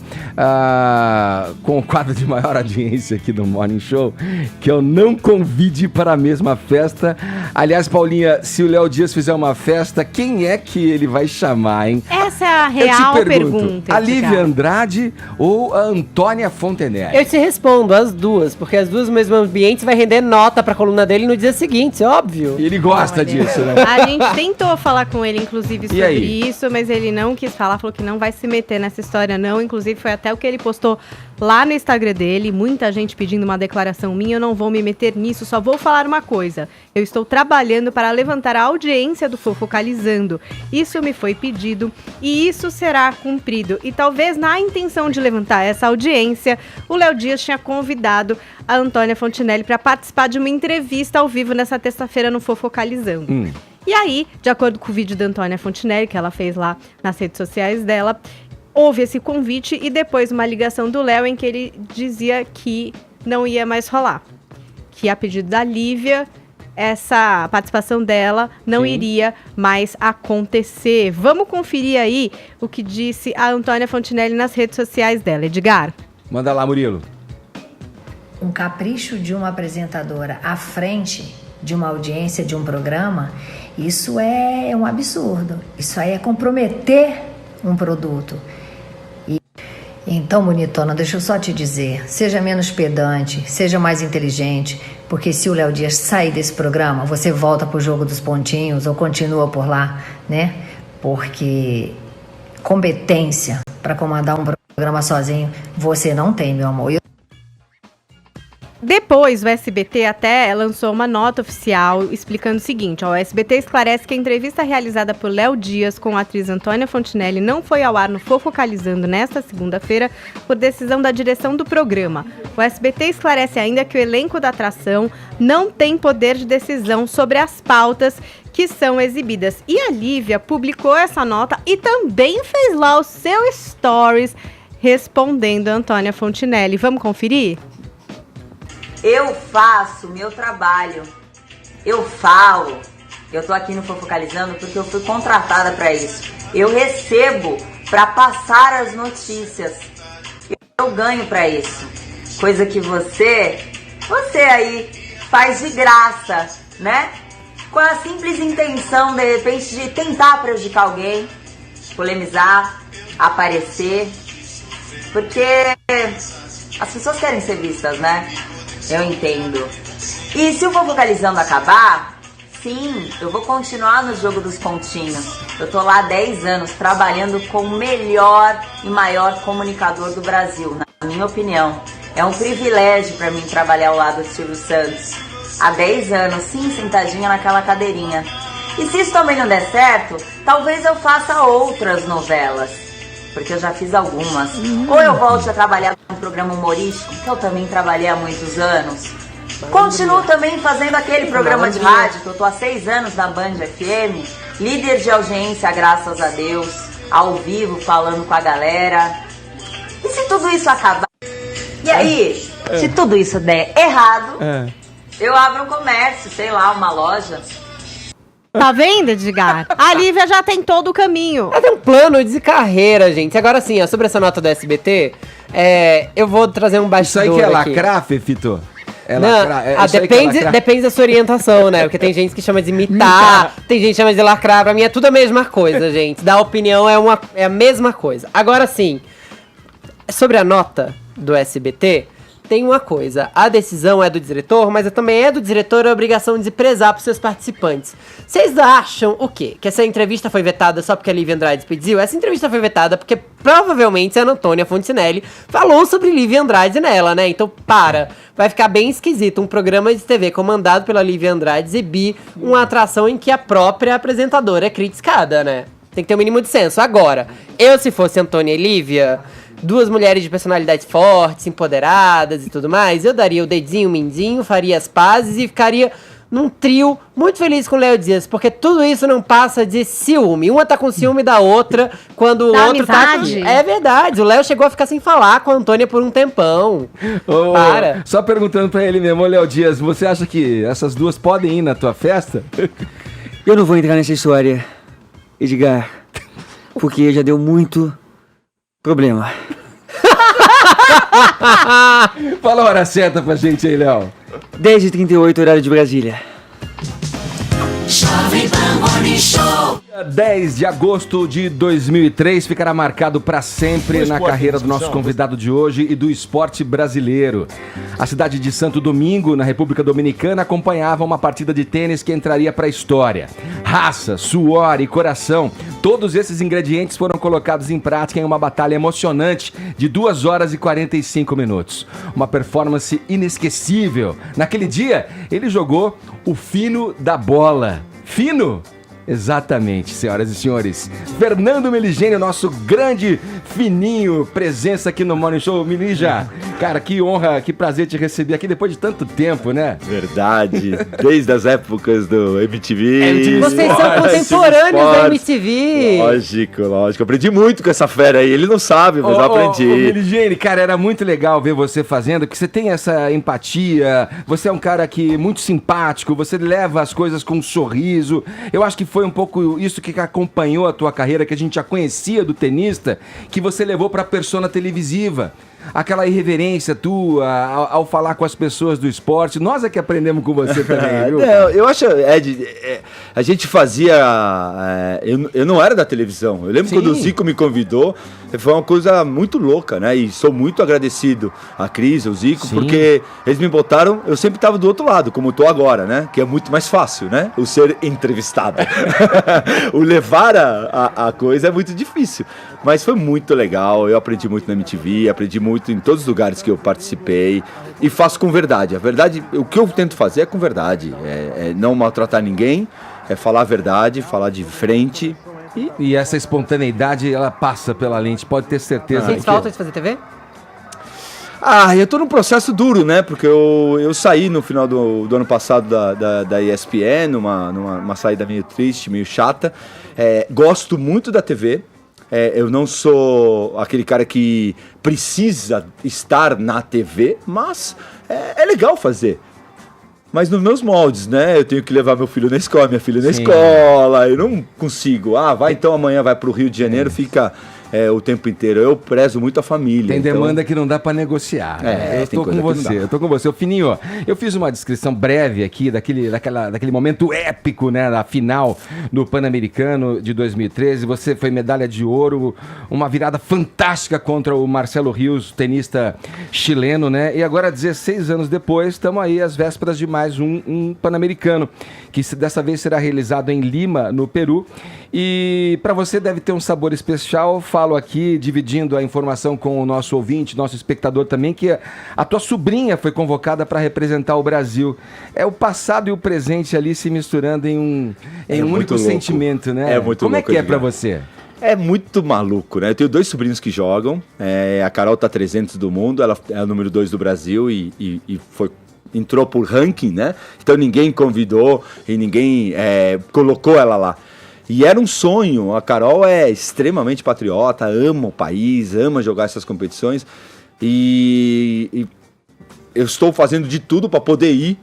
com o quadro de maior audiência aqui do Morning Show, que eu não convide para a mesma festa. Aliás, Paulinha, se o Léo Dias fizer uma festa, quem é que ele vai chamar, hein? Essa é a real pergunta. A Lívia Andrade ou a Antônia Fontenelle? Eu te respondo, as duas, porque as duas no mesmo ambiente vai render nota pra coluna dele no dia seguinte, óbvio. Ele gosta disso, né? A gente tentou falar com ele, inclusive, sobre isso, mas ele não quis falar, falou que não vai se meter nessa história, não. Inclusive, foi até o que ele postou lá no Instagram dele, muita gente pedindo uma declaração minha, eu não vou me meter nisso, só vou falar uma coisa. Eu estou trabalhando para levantar a audiência do Fofocalizando. Isso me foi pedido e isso será cumprido. E talvez na intenção de levantar essa audiência, o Léo Dias tinha convidado a Antônia Fontenelle para participar de uma entrevista ao vivo nessa terça-feira no Fofocalizando. E aí, de acordo com o vídeo da Antônia Fontenelle, que ela fez lá nas redes sociais dela, houve esse convite e depois uma ligação do Léo em que ele dizia que não ia mais rolar. Que a pedido da Lívia, essa participação dela não iria mais acontecer. Vamos conferir aí o que disse a Antônia Fontenelle nas redes sociais dela. Edgar? Manda lá, Murilo. Um capricho de uma apresentadora à frente de uma audiência, de um programa, isso é um absurdo. Isso aí é comprometer um produto. Então, bonitona, deixa eu só te dizer, seja menos pedante, seja mais inteligente, porque se o Léo Dias sair desse programa, você volta pro jogo dos pontinhos ou continua por lá, né? Porque competência para comandar um programa sozinho, você não tem, meu amor. Depois, o SBT até lançou uma nota oficial explicando o seguinte, ó, o SBT esclarece que a entrevista realizada por Léo Dias com a atriz Antônia Fontinelli não foi ao ar no Fofocalizando nesta segunda-feira por decisão da direção do programa. O SBT esclarece ainda que o elenco da atração não tem poder de decisão sobre as pautas que são exibidas. E a Lívia publicou essa nota e também fez lá o seu stories respondendo a Antônia Fontinelli. Vamos conferir? Eu faço meu trabalho, eu falo, eu tô aqui no Fofocalizando porque eu fui contratada para isso. Eu recebo para passar as notícias, eu ganho para isso. Coisa que você aí faz de graça, né? Com a simples intenção, de repente, de tentar prejudicar alguém, polemizar, aparecer, porque as pessoas querem ser vistas, né? Eu entendo. E se o Fofocalizando acabar, sim, eu vou continuar no jogo dos pontinhos. Eu tô lá há 10 anos trabalhando com o melhor e maior comunicador do Brasil, na minha opinião. É um privilégio para mim trabalhar ao lado do Silvio Santos. Há 10 anos, sim, sentadinha naquela cadeirinha. E se isso também não der certo, talvez eu faça outras novelas. Porque eu já fiz algumas. Ou eu volte a trabalhar num programa humorístico, que eu também trabalhei há muitos anos. Continuo também fazendo aquele programa de rádio, que eu tô há 6 anos na Band FM. Líder de audiência, graças a Deus. Ao vivo, falando com a galera. E se tudo isso acabar? E aí, se tudo isso der errado, eu abro um comércio, sei lá, uma loja. Tá vendo, Edgar? A Lívia já tem todo o caminho. Ela tem um plano de carreira, gente. Agora sim, ó, sobre essa nota do SBT, eu vou trazer um bastidor. Isso aí que é aqui. lacrar, Fefito? Depende da sua orientação, né? Porque tem gente que chama de imitar, tem gente que chama de lacrar. Pra mim é tudo a mesma coisa, gente. Dar opinião é a mesma coisa. Agora sim, sobre a nota do SBT, tem uma coisa, a decisão é do diretor, mas também é do diretor a obrigação de prezar pros seus participantes. Vocês acham o quê? Que essa entrevista foi vetada só porque a Lívia Andrade pediu? Essa entrevista foi vetada porque provavelmente a Antônia Fontinelli falou sobre Lívia Andrade nela, né? Então, vai ficar bem esquisito um programa de TV comandado pela Lívia Andrade exibir uma atração em que a própria apresentadora é criticada, né? Tem que ter um mínimo de senso. Agora, se fosse Antônia e Lívia, duas mulheres de personalidades fortes, empoderadas e tudo mais, eu daria o dedinho, o mindinho, faria as pazes e ficaria num trio muito feliz com o Léo Dias, porque tudo isso não passa de ciúme. Uma tá com ciúme da outra quando o outro amizade. Tá aqui. É verdade, o Léo chegou a ficar sem falar com a Antônia por um tempão. Só perguntando pra ele mesmo, Léo Dias, você acha que essas duas podem ir na tua festa? Eu não vou entrar nessa história, Edgar, porque já deu muito problema. Fala a hora certa pra gente aí, Léo. 10h38, horário de Brasília. Jovem Pan Morning Show. 10 de agosto de 2003 ficará marcado para sempre na carreira do nosso convidado de hoje e do esporte brasileiro. A cidade de Santo Domingo, na República Dominicana, acompanhava uma partida de tênis que entraria para a história. Raça, suor e coração, todos esses ingredientes foram colocados em prática em uma batalha emocionante de 2 horas e 45 minutos. Uma performance inesquecível. Naquele dia, ele jogou o fino da bola. Fino? Exatamente, senhoras e senhores. Fernando Meligeni, nosso grande fininho, presença aqui no Morning Show. Melija, cara, que honra, que prazer te receber aqui depois de tanto tempo, né? Verdade, desde as épocas do MTV. Vocês são contemporâneos da MTV. Lógico. Aprendi muito com essa fera aí. Ele não sabe, mas eu aprendi. Meligeni, cara, era muito legal ver você fazendo, porque você tem essa empatia, você é um cara que muito simpático, você leva as coisas com um sorriso. Eu acho que foi um pouco isso que acompanhou a tua carreira, que a gente já conhecia do tenista, que você levou pra persona televisiva. Aquela irreverência tua ao falar com as pessoas do esporte. Nós é que aprendemos com você também, viu? Eu acho, Ed, a gente fazia... eu não era da televisão. Eu lembro quando o Zico me convidou, foi uma coisa muito louca, né? E sou muito agradecido à Cris, ao Zico, porque eles me botaram, eu sempre estava do outro lado, como estou agora, né? Que é muito mais fácil, né? O ser entrevistado. O levar a coisa é muito difícil. Mas foi muito legal, eu aprendi muito na MTV, aprendi muito muito em todos os lugares que eu participei e faço com verdade. A verdade, o que eu tento fazer é com verdade, é não maltratar ninguém, é falar a verdade, falar de frente. E essa espontaneidade, ela passa pela lente, pode ter certeza. Sente falta de fazer TV? Eu tô num processo duro, né? Porque eu saí no final do ano passado da ESPN, numa saída meio triste, meio chata. Gosto muito da TV. Eu não sou aquele cara que precisa estar na TV, mas é legal fazer. Mas nos meus moldes, né? Eu tenho que levar meu filho na escola, minha filha na escola. Eu não consigo. Vai então amanhã vai pro Rio de Janeiro, fica o tempo inteiro. Eu prezo muito a família. Tem demanda que não dá para negociar. Eu tô com você. Fininho, eu fiz uma descrição breve aqui daquele momento épico, né? Da final do Pan-Americano de 2013. Você foi medalha de ouro, uma virada fantástica contra o Marcelo Rios, tenista chileno, né? E agora, 16 anos depois, estamos aí às vésperas de mais um Pan-Americano, que dessa vez será realizado em Lima, no Peru. E para você deve ter um sabor especial. Falo aqui, dividindo a informação com o nosso ouvinte, nosso espectador também, que a tua sobrinha foi convocada para representar o Brasil. É o passado e o presente ali se misturando em um único sentimento, né? É muito Como louco, é que é para você? É muito maluco, né? Eu tenho 2 sobrinhos que jogam. A Carol tá 300 do mundo, ela é a número 2 do Brasil e entrou por ranking, né? Então ninguém convidou e ninguém colocou ela lá. E era um sonho. A Carol é extremamente patriota, ama o país, ama jogar essas competições. E eu estou fazendo de tudo para poder ir.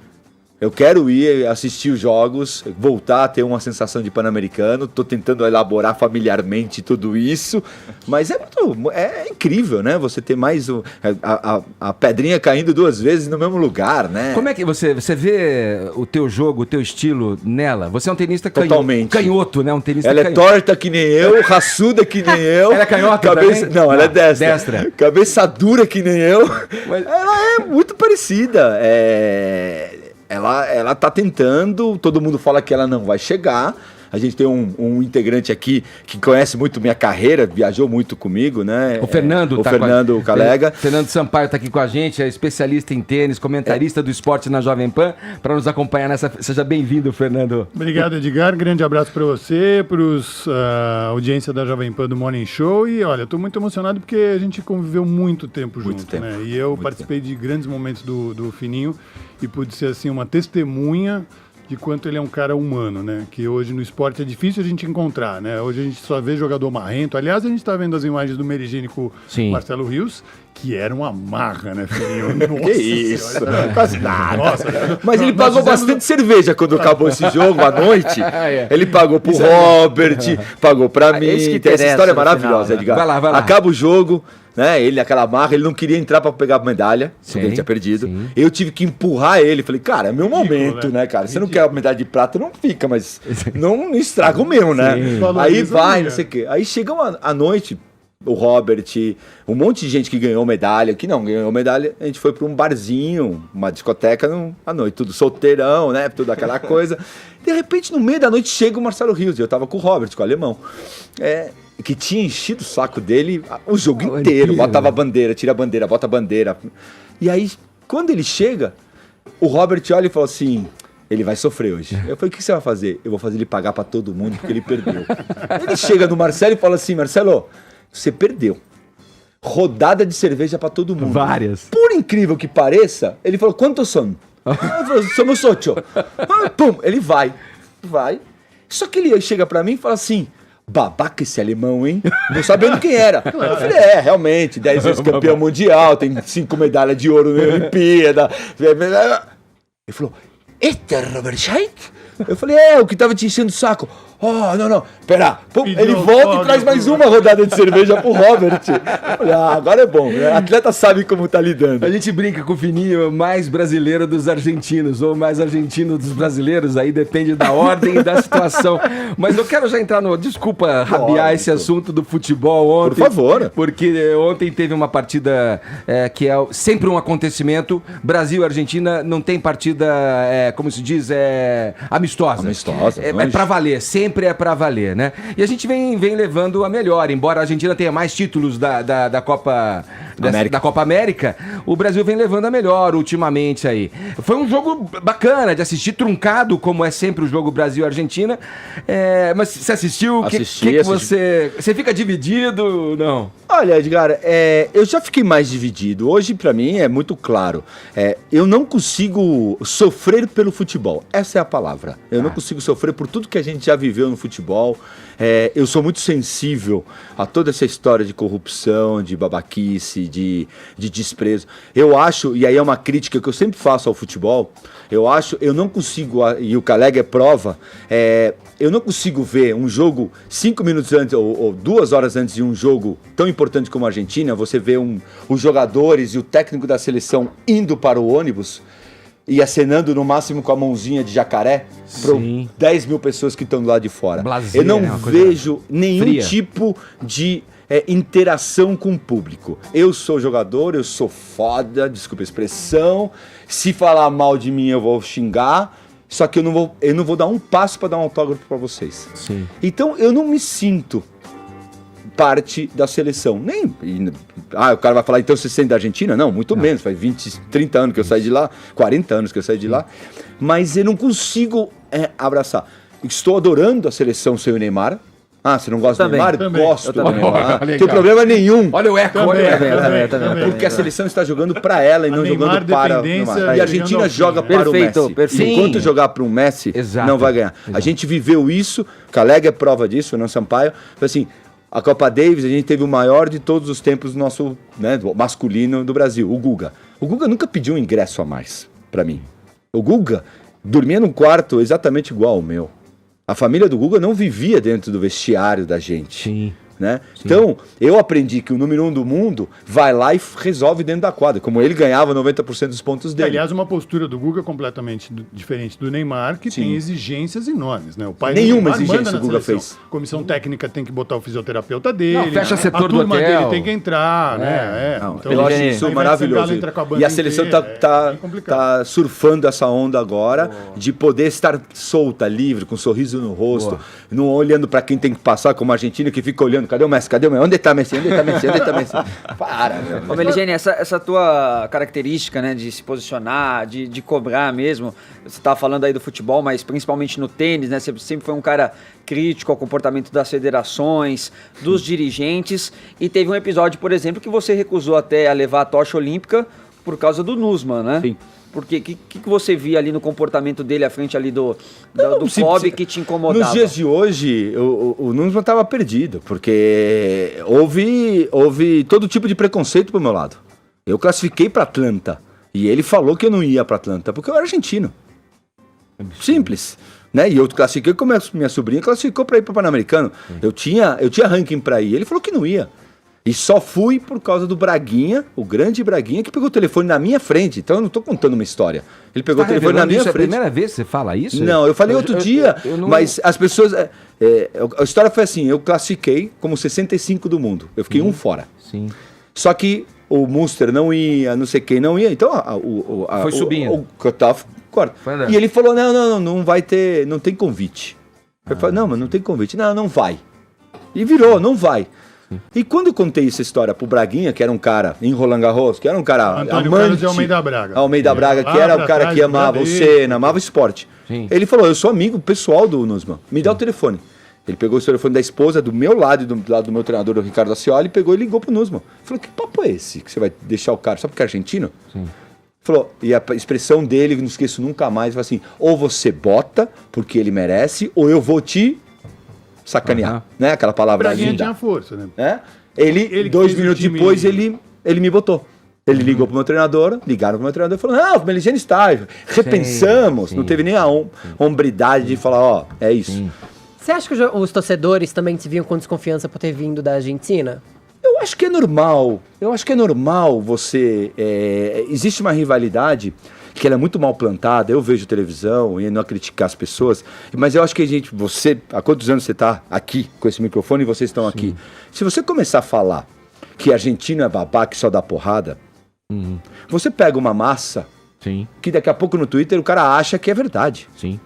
Eu quero ir assistir os jogos, voltar a ter uma sensação de Pan-Americano. Estou tentando elaborar familiarmente tudo isso. Mas é incrível, né? Você ter mais a pedrinha caindo 2 vezes no mesmo lugar, né? Como é que você vê o teu jogo, o teu estilo nela? Você é um tenista totalmente canhoto, né? Um tenista ela é torta que nem eu, raçuda que nem eu. Ela é canhota também? Não, ela é destra. Cabeça dura que nem eu. Mas ela é muito parecida. Ela tá tentando, todo mundo fala que ela não vai chegar. A gente tem um integrante aqui que conhece muito minha carreira, viajou muito comigo, né? O Fernando. O Fernando Calega. Fernando Sampaio tá aqui com a gente, é especialista em tênis, comentarista do esporte na Jovem Pan, para nos acompanhar nessa... Seja bem-vindo, Fernando. Obrigado, Edgar. Grande abraço para você, para a audiência da Jovem Pan do Morning Show. E olha, estou muito emocionado porque a gente conviveu muito tempo junto, né? E eu participei de grandes momentos do Fininho e pude ser assim uma testemunha de quanto ele é um cara humano, né? Que hoje no esporte é difícil a gente encontrar, né? Hoje a gente só vê jogador marrento. Aliás, a gente tá vendo as imagens do Merigini com o Marcelo Rios, que era uma marra, né, filhinho? Nossa, que isso, quase nada. Nossa, mas ele pagou bastante cerveja quando acabou esse jogo à noite. Ele pagou pro Robert, pagou pra mim. Essa história é maravilhosa, final, né? Edgar. Vai lá. Acaba o jogo, né? Ele naquela marra, ele não queria entrar pra pegar a medalha, porque ele tinha perdido. Eu tive que empurrar ele. Falei, cara, é meu momento, né, cara? Você não quer a medalha de prata, não fica, mas não estraga o meu, né? Aí vai, não sei o quê. Aí chega a noite, o Robert, um monte de gente que ganhou medalha, que não ganhou medalha, a gente foi para um barzinho, uma discoteca à noite, tudo solteirão, né? Tudo aquela coisa. De repente, no meio da noite, chega o Marcelo Rios, e eu tava com o Robert, com o alemão. Que tinha enchido o saco dele o jogo inteiro. Botava a bandeira, tira a bandeira, bota a bandeira. E aí, quando ele chega, o Robert olha e fala assim: ele vai sofrer hoje. Eu falei, o que você vai fazer? Eu vou fazer ele pagar pra todo mundo, porque ele perdeu. Ele chega no Marcelo e fala assim: Marcelo, você perdeu. Rodada de cerveja pra todo mundo. Várias. Por incrível que pareça, ele falou, quantos são? Eu falei, somos 8. Pum, ele vai. Só que ele chega pra mim e fala assim: babaca esse alemão, hein? Não sabendo quem era. Eu falei, realmente, 10 vezes campeão mundial, tem 5 medalhas de ouro na Olimpíada. Ele falou, este é Robert Scheidt? Eu falei, o que tava te enchendo o saco. Não, pera. Pum, ele volta e traz mais uma rodada de cerveja pro Robert. Eu falei, agora é bom, né? Atleta sabe como tá lidando. A gente brinca com o Fininho, mais brasileiro dos argentinos, ou mais argentino dos brasileiros, aí depende da ordem e da situação. Mas eu quero já entrar desculpa rabiar esse assunto do futebol ontem. Por favor. Porque ontem teve uma partida que é sempre um acontecimento. Brasil e Argentina não tem partida, como se diz, amistosa. É pra valer, sempre é pra valer, né? E a gente vem levando a melhor, embora a Argentina tenha mais títulos da Copa da Copa América, o Brasil vem levando a melhor ultimamente aí. Foi um jogo bacana de assistir, truncado, como é sempre o jogo Brasil-Argentina. Mas você assistiu? Assisti. Você fica dividido? Não? Olha, Edgar, eu já fiquei mais dividido. Hoje, pra mim, é muito claro. Eu não consigo sofrer pelo futebol. Essa é a palavra. Eu não consigo sofrer por tudo que a gente já viveu no futebol. Eu sou muito sensível a toda essa história de corrupção, de babaquice, de desprezo. Eu acho, e aí é uma crítica que eu sempre faço ao futebol, eu não consigo, e o Caleg é prova, eu não consigo ver um jogo 5 minutos antes ou 2 horas antes de um jogo tão importante como a Argentina, você vê os jogadores e o técnico da seleção indo para o ônibus e acenando no máximo com a mãozinha de jacaré para 10 mil pessoas que estão do lado de fora. Eu não vejo nenhum tipo de interação com o público. Eu sou jogador, eu sou foda, desculpa a expressão. Se falar mal de mim, eu vou xingar. Só que eu não vou dar um passo para dar um autógrafo para vocês. Sim. Então eu não me sinto parte da seleção. O cara vai falar, então você sente da Argentina? Não, muito menos. Faz 20, 30 anos que eu saí de lá, 40 anos que eu saí de lá. Mas eu não consigo abraçar. Estou adorando a seleção sem o Neymar. Você não gosta do Neymar? Gosto do Neymar. Não tem problema nenhum. Olha o eco, Porque a seleção está jogando para ela e não jogando para o Neymar. E a Argentina joga para o Messi. Perfeito. Enquanto jogar para o Messi, não vai ganhar. A gente viveu isso, Caleg é prova disso, Fernando Sampaio. Assim, a Copa Davis, a gente teve o maior de todos os tempos do nosso masculino do Brasil, o Guga. O Guga nunca pediu um ingresso a mais para mim. O Guga dormia num quarto exatamente igual ao meu. A família do Guga não vivia dentro do vestiário da gente. Sim. Né? Então, eu aprendi que o número 1 do mundo vai lá e resolve dentro da quadra, como ele ganhava 90% dos pontos dele. Aliás, uma postura do Guga completamente diferente do Neymar, que tem exigências enormes. Né? O pai Nenhuma do Neymar exigência o Guga fez. Comissão técnica tem que botar o fisioterapeuta dele. Não, fecha setor do turma hotel. dele tem que entrar. Então, eu acho isso maravilhoso. E a seleção tá surfando essa onda agora de poder estar solta, livre, com um sorriso no rosto, não olhando para quem tem que passar, como a Argentina que fica olhando. Cadê o Messi? Cadê o Messi? Onde está Messi? Onde está Messi? Onde está Messi? Para, meu. Ô, Meligeni, essa tua característica, né, de se posicionar, de cobrar mesmo, você estava falando aí do futebol, mas principalmente no tênis, né? Você sempre foi um cara crítico ao comportamento das federações, dos dirigentes, e teve um episódio, por exemplo, que você recusou até a levar a tocha olímpica por causa do Nussmann, né? Sim. Porque o que você via ali no comportamento dele à frente ali do COB que te incomodava? Nos dias de hoje, o Nussmann estava perdido, porque houve todo tipo de preconceito pro meu lado. Eu classifiquei para Atlanta, e ele falou que eu não ia para Atlanta, porque eu era argentino. Simples. Né? E eu classifiquei como minha sobrinha classificou para ir para o Pan-Americano. Eu tinha ranking para ir, ele falou que não ia. E só fui por causa do Braguinha, o grande Braguinha, que pegou o telefone na minha frente. Então eu não estou contando uma história. Ele pegou o telefone na minha frente. É a primeira vez que você fala isso? Não, eu falei outro dia, mas as pessoas... a história foi assim, eu classifiquei como 65 do mundo. Eu fiquei um fora. Sim. Só que o Munster não ia, não sei quem não ia. Então foi subindo. O cutoff corta. E ele falou, não vai ter, não tem convite. Eu falei, não, mas não tem convite. Não vai. E virou, não vai. E quando eu contei essa história pro Braguinha, que era um cara em Roland Garros, que era um cara Antônio amante... Carlos de Almeida Braga. Almeida Braga, que era o cara que amava o Senna, amava o esporte. Sim. Ele falou, eu sou amigo pessoal do Nussmann, me dá o telefone. Ele pegou o telefone da esposa, do meu lado e do lado do meu treinador, o Ricardo Ascioli, pegou e ligou pro Nussmann. Falou, que papo é esse que você vai deixar o cara, só porque é argentino? Sim. Falou, e a expressão dele, não esqueço nunca mais, foi assim, ou você bota, porque ele merece, ou eu vou te... sacanear, né? Aquela palavra Braguinha linda. Tinha força, né? Ele 2 minutos depois, ele me botou. Ele ligou pro meu treinador, ligaram pro meu treinador e falou, o Meligeni está, repensamos. Não teve nem a hombridade de falar, é isso. Você acha que os torcedores também te viam com desconfiança por ter vindo da Argentina? Eu acho que é normal você... existe uma rivalidade que ela é muito mal plantada, eu vejo televisão e não criticar as pessoas, mas eu acho que você, há quantos anos você está aqui com esse microfone e vocês estão aqui? Se você começar a falar que argentino é babaca que só dá porrada, você pega uma massa que daqui a pouco no Twitter o cara acha que é verdade. Sim.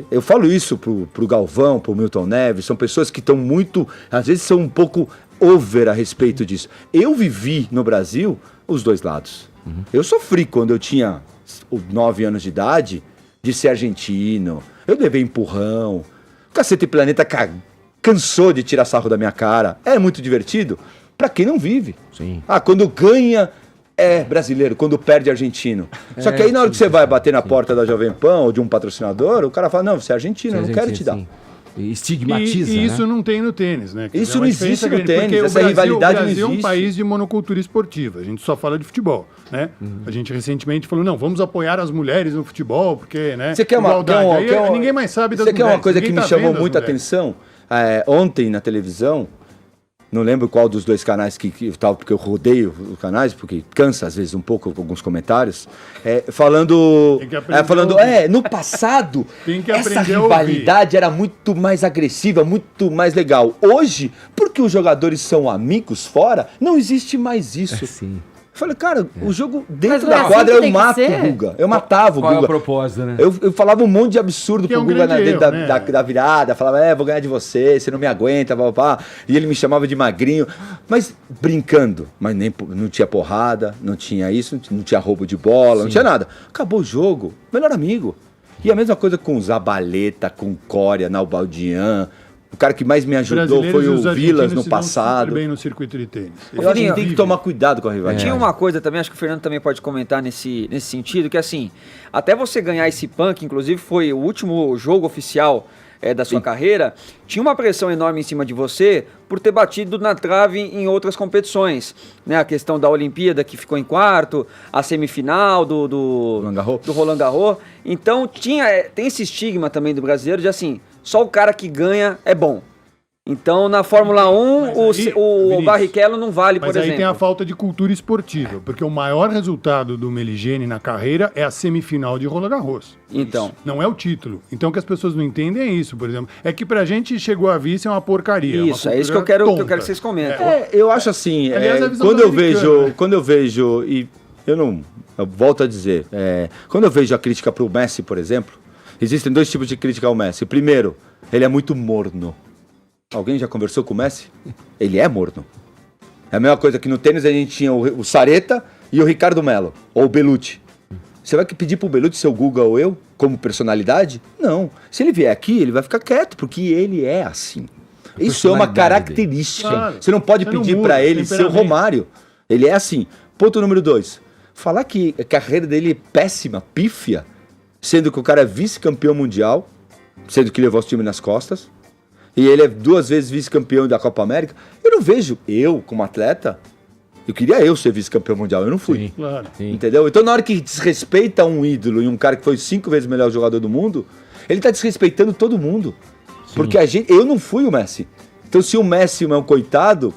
Eu falo isso pro Galvão, pro Milton Neves, são pessoas que estão muito, às vezes são um pouco over a respeito disso. Eu vivi no Brasil os dois lados. Eu sofri quando eu tinha 9 anos de idade de ser argentino. Eu levei empurrão. Cacete Planeta cansou de tirar sarro da minha cara. É muito divertido pra quem não vive. Sim. Quando ganha é brasileiro, quando perde é argentino. Só que aí na hora que você vai bater na porta da Jovem Pan ou de um patrocinador, o cara fala, não, você é argentino, eu não quero te dar. E estigmatiza, e isso né? não tem no tênis, né? Isso não existe no grande, tênis, porque essa rivalidade não existe. O Brasil é um país de monocultura esportiva, a gente só fala de futebol, né? A gente recentemente falou, não, vamos apoiar as mulheres no futebol, porque, né? Você quer ninguém mais sabe das mulheres. Você quer uma coisa que me chamou muita mulheres. atenção? Ontem na televisão, não lembro qual dos dois canais que tal, porque eu rodeio os canais, porque cansa às vezes um pouco alguns comentários, falando no passado essa rivalidade era muito mais agressiva, muito mais legal. Hoje, porque os jogadores são amigos fora, não existe mais isso. Sim. Eu falei, cara, o jogo dentro da quadra eu mato o Guga. Eu matava o Guga. Qual é a propósito, né? Eu falava um monte de absurdo pro Guga dentro da virada. Falava, vou ganhar de você não me aguenta, papá. E ele me chamava de magrinho. Mas brincando. Mas não tinha porrada, não tinha isso, não tinha roubo de bola, não tinha nada. Acabou o jogo, melhor amigo. E a mesma coisa com o Zabaleta, com o Coria, Nalbandian. O cara que mais me ajudou foi o Vilas no passado. Bem no circuito de tênis. Eu acho que tem que tomar cuidado com a rivalidade. Tinha uma coisa também, acho que o Fernando também pode comentar nesse sentido, que assim, até você ganhar esse PAN, que inclusive foi o último jogo oficial da sua carreira, tinha uma pressão enorme em cima de você por ter batido na trave em outras competições, né? A questão da Olimpíada, que ficou em quarto, a semifinal do Roland Garros. Então tem esse estigma também do brasileiro de assim, só o cara que ganha é bom. Então, na Fórmula 1, o Barrichello não vale, por exemplo. Mas aí tem a falta de cultura esportiva, porque o maior resultado do Meligeni na carreira é a semifinal de Roland Garros. Então. Isso, não é o título. Então, o que as pessoas não entendem é isso, por exemplo. É que pra gente chegou a vice é uma porcaria. Isso, é isso que eu quero que vocês comentem. Eu acho assim, Aliás, quando eu vejo, e eu volto a dizer, quando eu vejo a crítica pro Messi, por exemplo, existem 2 tipos de crítica ao Messi. Primeiro, ele é muito morno. Alguém já conversou com o Messi? Ele é morno. É a mesma coisa que no tênis a gente tinha o Sareta e o Ricardo Melo, ou o Belucci. Você vai pedir pro Belucci ser o Guga ou eu, como personalidade? Não. Se ele vier aqui, ele vai ficar quieto, porque ele é assim. Isso é uma característica. Claro. Você não pode pedir para ele ser o Romário. Ele é assim. Ponto número 2. Falar que a carreira dele é péssima, pífia, sendo que o cara é vice-campeão mundial, sendo que levou os times nas costas, e ele é 2 vezes vice-campeão da Copa América. Eu não vejo como atleta, eu queria ser vice-campeão mundial, eu não fui. Sim, claro. Entendeu? Então na hora que desrespeita um ídolo e um cara que foi 5 vezes o melhor jogador do mundo, ele tá desrespeitando todo mundo. Sim. Porque eu não fui o Messi. Então, se o Messi é um coitado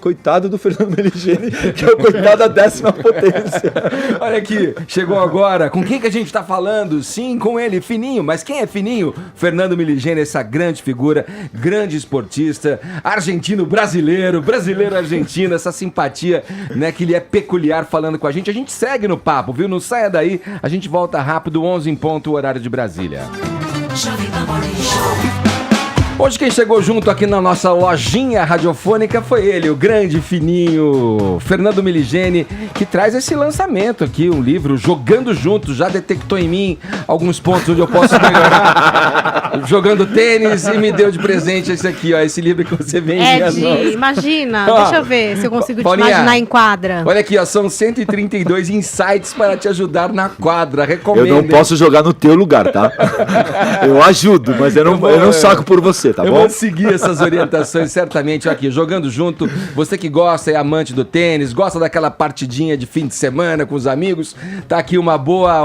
do Fernando Meligeni, que é o coitado da 10ª potência. Olha aqui, chegou agora. Com quem que a gente tá falando? Sim, com ele, Fininho. Mas quem é Fininho? Fernando Meligeni, essa grande figura, grande esportista, brasileiro argentino, essa simpatia, né, que ele é peculiar falando com a gente. A gente segue no papo, viu? Não saia daí, a gente volta rápido, 11 em ponto, o horário de Brasília. Hoje quem chegou junto aqui na nossa lojinha radiofônica foi ele, o grande Fininho, Fernando Meligeni, que traz esse lançamento aqui, um livro, Jogando Juntos, já detectou em mim alguns pontos onde eu posso melhorar, jogando tênis, e me deu de presente esse aqui, ó, esse livro que você vende. Imagina, deixa eu ver se eu consigo Paulinha, te imaginar em quadra. Olha aqui, ó, são 132 insights para te ajudar na quadra, recomendo. Eu não posso jogar no teu lugar, tá? Eu ajudo, mas eu não saco por você. Tá eu bom? vou seguir essas orientações certamente aqui, Jogando Junto. Você que gosta, é amante do tênis, gosta daquela partidinha de fim de semana com os amigos, tá aqui uma boa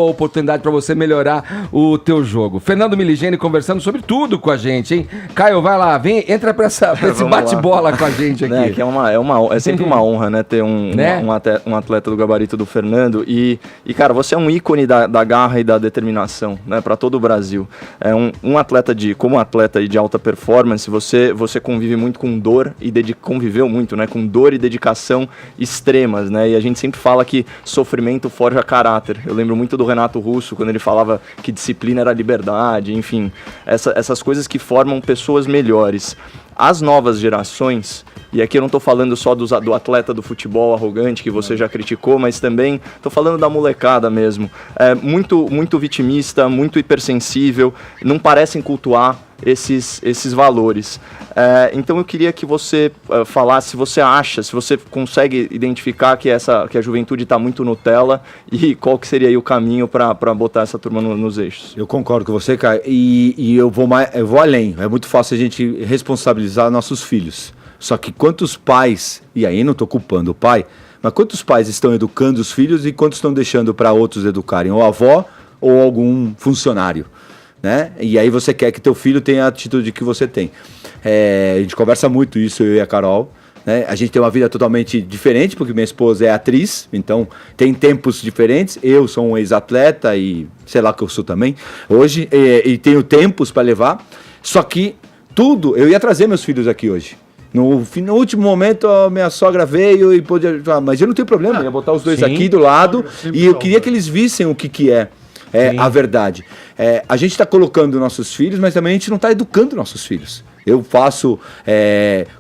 oportunidade para você melhorar o teu jogo. Fernando Meligeni conversando sobre tudo com a gente, hein? Caio, vai lá, entra pra esse bate-bola com a gente aqui. Né, que é sempre uma honra, né, ter um atleta do gabarito do Fernando e cara, você é um ícone da garra e da determinação, né, para todo o Brasil. É um atleta como atleta aí de alta performance, você convive muito com dor e conviveu muito, né, com dor e dedicação extremas, né? E a gente sempre fala que sofrimento forja caráter. Eu lembro muito do Renato Russo, quando ele falava que disciplina era liberdade, enfim, essas coisas que formam pessoas melhores. As novas gerações, e aqui eu não estou falando só do atleta do futebol arrogante que você já criticou, mas também estou falando da molecada mesmo. Muito vitimista, muito hipersensível, não parecem cultuar esses valores. Então eu queria que você falasse se você acha, se você consegue identificar que a juventude está muito Nutella e qual que seria aí o caminho para botar essa turma nos eixos. Eu concordo com você, Caio, e eu vou além. É muito fácil a gente responsabilizar nossos filhos. Só que quantos pais, e aí não estou culpando o pai, mas quantos pais estão educando os filhos e quantos estão deixando para outros educarem, ou a avó ou algum funcionário, né? E aí você quer que teu filho tenha a atitude que você tem. A gente conversa muito isso, eu e a Carol, né? A gente tem uma vida totalmente diferente, porque minha esposa é atriz, então tem tempos diferentes. Eu sou um ex-atleta e sei lá que eu sou também hoje, e tenho tempos para levar. Só que tudo, eu ia trazer meus filhos aqui hoje. No último momento, a minha sogra veio e pôde ajudar, mas eu não tenho problema, eu ia botar os dois aqui do lado, e eu queria que eles vissem o que é a verdade. A gente está colocando nossos filhos, mas também a gente não está educando nossos filhos. Eu faço,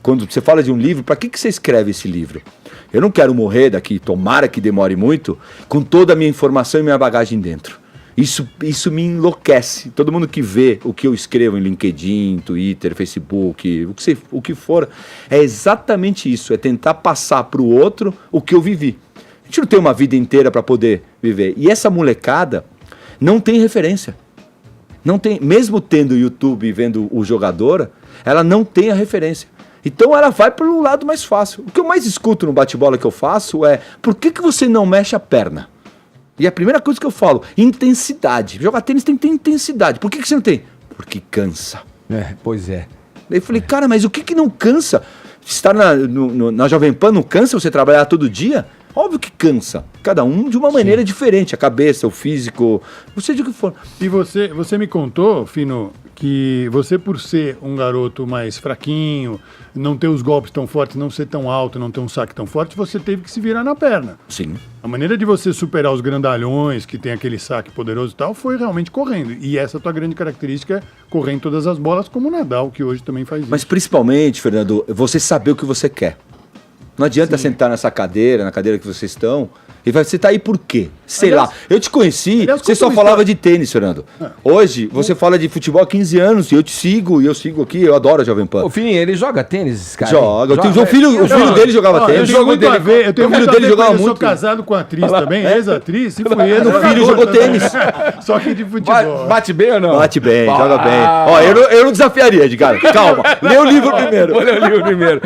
quando você fala de um livro, para que você escreve esse livro? Eu não quero morrer daqui, tomara que demore muito, com toda a minha informação e minha bagagem dentro. Isso me enlouquece. Todo mundo que vê o que eu escrevo em LinkedIn, Twitter, Facebook, o que for, é exatamente isso. É tentar passar para o outro o que eu vivi. A gente não tem uma vida inteira para poder viver. E essa molecada não tem referência. Não tem, mesmo tendo o YouTube e vendo o jogador, ela não tem a referência. Então ela vai para um lado mais fácil. O que eu mais escuto no bate-bola que eu faço é: por que você não mexe a perna? E a primeira coisa que eu falo, intensidade. Jogar tênis tem que ter intensidade. Por que você não tem? Porque cansa. Pois é. Eu falei, cara, mas o que não cansa? Estar na Jovem Pan não cansa você trabalhar todo dia? Óbvio que cansa. Cada um de uma maneira diferente. A cabeça, o físico, não sei de o que for. E você me contou, Fino, que você, por ser um garoto mais fraquinho, não ter os golpes tão fortes, não ser tão alto, não ter um saque tão forte, você teve que se virar na perna. Sim. A maneira de você superar os grandalhões, que tem aquele saque poderoso e tal, foi realmente correndo. E essa tua grande característica é correr em todas as bolas, como o Nadal, que hoje também faz isso. Mas principalmente, Fernando, você saber o que você quer. Não adianta sentar nessa cadeira, na cadeira que vocês estão, e você tá aí por quê? Sei lá. Eu te conheci, você só falava de tênis, Fernando. Hoje, você fala de futebol há 15 anos, e eu te sigo, e eu sigo aqui, eu adoro a Jovem Pan. O Fininho, ele joga tênis, cara? Joga. O filho dele jogava tênis. Eu tenho muito a ver, eu sou casado com atriz também, ex-atriz, e fui ele. O filho jogou tênis. Só que de futebol. Bate bem ou não? Bate bem, joga bem. Ó, eu não desafiaria, Edgar. Calma. Lê o livro primeiro. Vou ler o livro primeiro.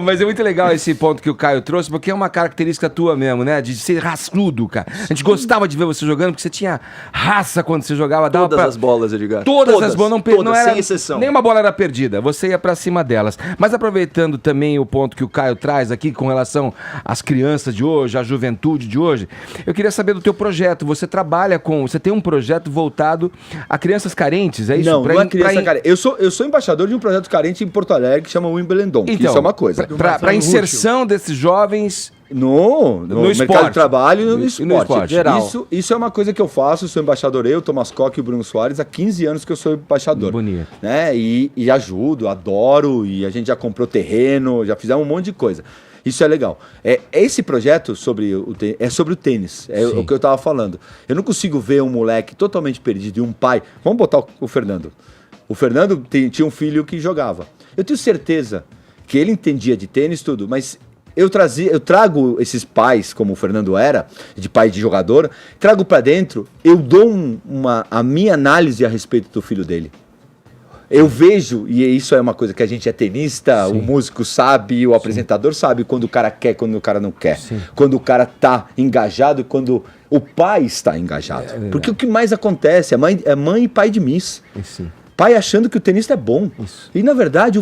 Mas é muito legal esse ponto que o Caio trouxe, porque é uma característica tua mesmo, né? De ser raçudo, cara. A gente gostava de ver você jogando, porque você tinha raça quando você jogava. Todas as bolas, Edgar. Todas as bolas, não era, sem exceção. Nenhuma bola era perdida, você ia pra cima delas. Mas aproveitando também o ponto que o Caio traz aqui com relação às crianças de hoje, à juventude de hoje, eu queria saber do teu projeto. Você tem um projeto voltado a crianças carentes, é isso? Não é criança carente. Eu sou embaixador de um projeto carente em Porto Alegre que chama Wimbledon. Então, isso é uma coisa. Pra inserção desses jovens no mercado de trabalho e no esporte geral. Isso é uma coisa que eu faço, sou embaixador, eu, Thomas Koch e o Bruno Soares, há 15 anos que eu sou embaixador. Bonito. Né? E ajudo, adoro, e a gente já comprou terreno, já fizemos um monte de coisa. Isso é legal. Esse projeto é sobre o tênis, o que eu estava falando. Eu não consigo ver um moleque totalmente perdido e um pai... Vamos botar o Fernando. O Fernando tinha um filho que jogava. Eu tenho certeza que ele entendia de tênis tudo, mas... Eu trago esses pais, como o Fernando era, de pai de jogador, trago para dentro, eu dou a minha análise a respeito do filho dele. Eu vejo, e isso é uma coisa que a gente é tenista, o músico sabe, o apresentador sabe quando o cara quer, quando o cara não quer. Quando o cara tá engajado e quando o pai está engajado. Porque o que mais acontece é mãe e pai de miss. Pai achando que o tenista é bom. E na verdade,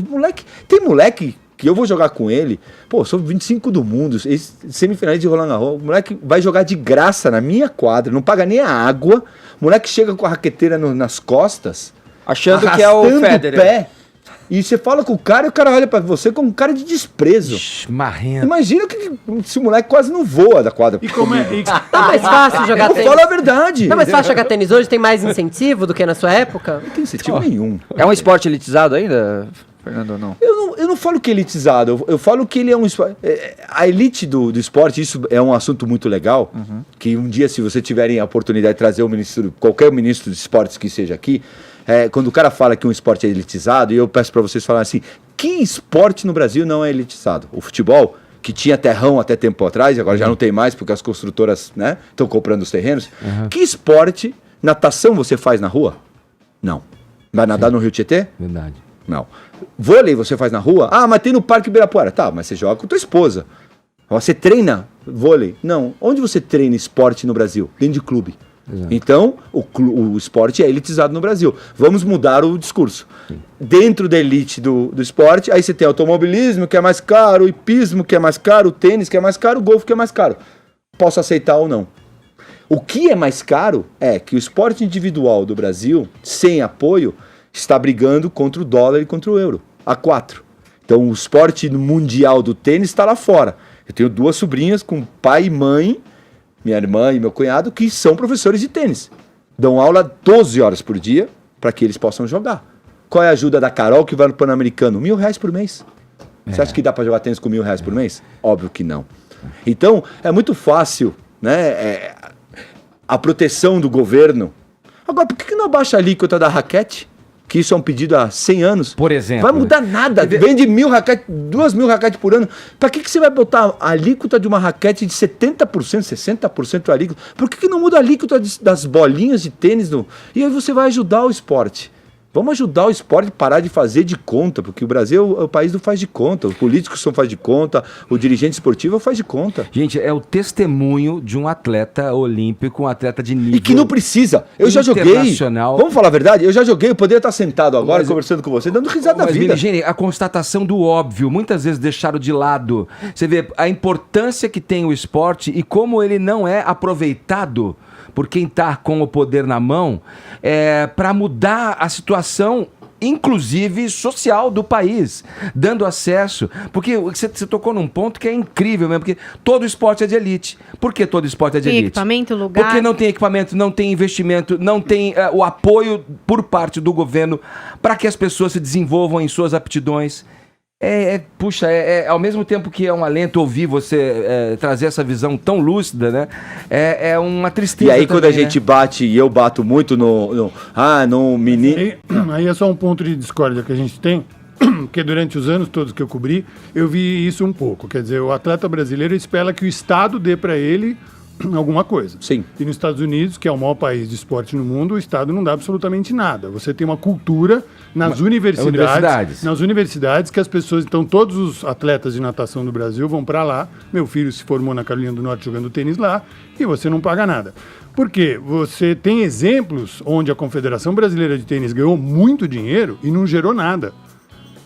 tem moleque que eu vou jogar com ele, sou 25 do mundo, semifinalista de Roland Garros, o moleque vai jogar de graça na minha quadra, não paga nem a água, o moleque chega com a raqueteira nas costas, achando que é o Federer. E você fala com o cara e o cara olha pra você com um cara de desprezo. Marrento. Imagina que esse moleque quase não voa da quadra. E como é? Tá mais fácil jogar tênis. Fala a verdade. Tá mais fácil jogar tênis hoje? Tem mais incentivo do que na sua época? Não tem incentivo nenhum. É um esporte elitizado ainda, Fernando, ou não? Eu não falo que é elitizado, eu falo que ele é um esporte. A elite do esporte, isso é um assunto muito legal. Que um dia, se você tiverem a oportunidade de trazer qualquer ministro de esportes que seja aqui, quando o cara fala que um esporte é elitizado, e eu peço para vocês falarem assim: que esporte no Brasil não é elitizado? O futebol, que tinha terrão até tempo atrás, e agora já não tem mais, porque as construtoras estão comprando os terrenos. Que esporte, natação, você faz na rua? Não. Vai nadar no Rio Tietê? Verdade. Não. Vôlei você faz na rua? Ah, mas tem no Parque Ibirapuera. Tá, mas você joga com tua esposa. Você treina vôlei? Não. Onde você treina esporte no Brasil? Dentro de clube. Exato. Então, o esporte é elitizado no Brasil. Vamos mudar o discurso. Sim. Dentro da elite do esporte, aí você tem automobilismo, que é mais caro, o hipismo, que é mais caro, o tênis, que é mais caro, o golfe, que é mais caro. Posso aceitar ou não. O que é mais caro é que o esporte individual do Brasil, sem apoio, está brigando contra o dólar e contra o euro, a 4. Então o esporte mundial do tênis está lá fora. Eu tenho 2 sobrinhas com pai e mãe, minha irmã e meu cunhado, que são professores de tênis. Dão aula 12 horas por dia para que eles possam jogar. Qual é a ajuda da Carol que vai no Pan-Americano? R$1.000 por mês. Você acha que dá para jogar tênis com R$1.000 por mês? Óbvio que não. Então é muito fácil, né? A proteção do governo. Agora, por que não abaixa a alíquota da raquete? Que isso é um pedido há 100 anos. Por exemplo. Vai mudar nada. Vende 1.000 raquetes, 2.000 raquetes por ano. Para que você vai botar a alíquota de uma raquete de 70%, 60% alíquota? Por que não muda a alíquota das bolinhas de tênis? E aí você vai ajudar o esporte. Vamos ajudar o esporte a parar de fazer de conta, porque o Brasil é o país do faz de conta. Os políticos não faz de conta, o dirigente esportivo faz de conta. Gente, é o testemunho de um atleta olímpico, um atleta de nível. E que não precisa. Eu já joguei. Vamos falar a verdade? Eu já joguei, eu poderia estar sentado agora conversando com você, dando risada da vida. Gente, a constatação do óbvio, muitas vezes deixaram de lado. Você vê a importância que tem o esporte e como ele não é aproveitado por quem está com o poder na mão, para mudar a situação, inclusive social do país, dando acesso. Porque você tocou num ponto que é incrível mesmo, porque todo esporte é de elite. Por que todo esporte é de elite? Tem equipamento, lugar. Porque não tem equipamento, não tem investimento, não tem o apoio por parte do governo para que as pessoas se desenvolvam em suas aptidões. Puxa, ao mesmo tempo que é um alento ouvir você trazer essa visão tão lúcida, né? É uma tristeza. E aí, também, quando a gente bate, e eu bato muito no menino. Aí é só um ponto de discórdia que a gente tem, porque durante os anos todos que eu cobri, eu vi isso um pouco. Quer dizer, o atleta brasileiro espera que o Estado dê para ele alguma coisa. Sim. E nos Estados Unidos, que é o maior país de esporte no mundo, o Estado não dá absolutamente nada. Você tem uma cultura nas universidades que as pessoas... Então, todos os atletas de natação do Brasil vão para lá. Meu filho se formou na Carolina do Norte jogando tênis lá e você não paga nada. Por quê? Você tem exemplos onde a Confederação Brasileira de Tênis ganhou muito dinheiro e não gerou nada.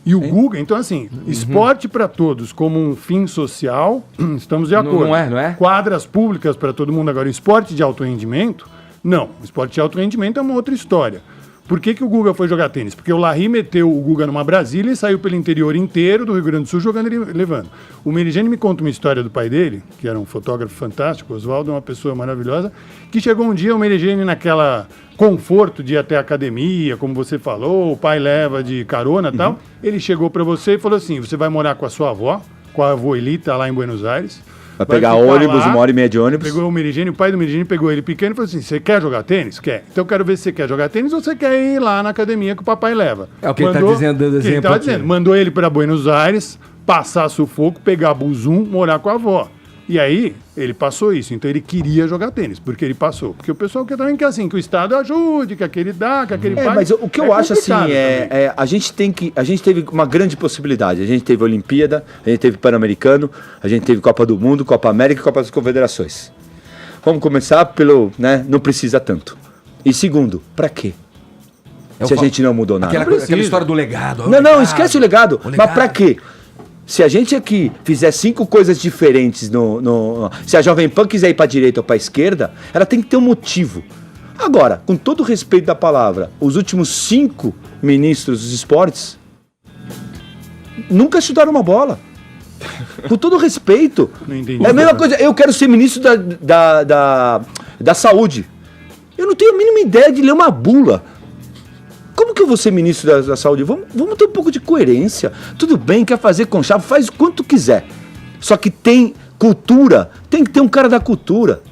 E o Guga, então assim, esporte para todos como um fim social, estamos de acordo. Não é? Quadras públicas para todo mundo agora. Esporte de alto rendimento, não. Esporte de alto rendimento é uma outra história. Por que o Guga foi jogar tênis? Porque o Larry meteu o Guga numa Brasília e saiu pelo interior inteiro do Rio Grande do Sul jogando e levando. O Meligeni me conta uma história do pai dele, que era um fotógrafo fantástico, Oswaldo é uma pessoa maravilhosa, que chegou um dia o Meligeni naquela conforto de ir até a academia, como você falou, o pai leva de carona e tal. Ele chegou para você e falou assim, você vai morar com a sua avó, com a avó Elita lá em Buenos Aires. Vai pegar ônibus, 1h30 de ônibus. Pegou o Meligeni, o pai do Meligeni pegou ele pequeno e falou assim, você quer jogar tênis? Quer. Então eu quero ver se você quer jogar tênis ou você quer ir lá na academia que o papai leva. É o que ele está dizendo, dando exemplo aqui. Mandou ele para Buenos Aires, passar sufoco, pegar busum, morar com a avó. E aí, ele passou isso. Então ele queria jogar tênis, porque ele passou. Porque o pessoal quer também que assim, que o Estado ajude, que aquele dá, que aquele pague. Mas o que eu acho assim, a gente teve uma grande possibilidade. A gente teve Olimpíada, a gente teve Pan-Americano, a gente teve Copa do Mundo, Copa América e Copa das Confederações. Vamos começar pelo, não precisa tanto. E segundo, pra quê? Se a gente não mudou nada. Aquela história do legado. Não, esquece o legado. Mas pra quê? Se a gente aqui fizer 5 coisas diferentes, se a Jovem Pan quiser ir para a direita ou para a esquerda, ela tem que ter um motivo. Agora, com todo o respeito da palavra, os últimos 5 ministros dos esportes nunca chutaram uma bola. Com todo respeito. Não entendi. É a mesma coisa, eu quero ser ministro da saúde. Eu não tenho a mínima ideia de ler uma bula. Como que eu vou ser ministro da saúde? Vamos ter um pouco de coerência. Tudo bem, quer fazer com chave, faz quanto quiser. Só que tem cultura, tem que ter um cara da cultura.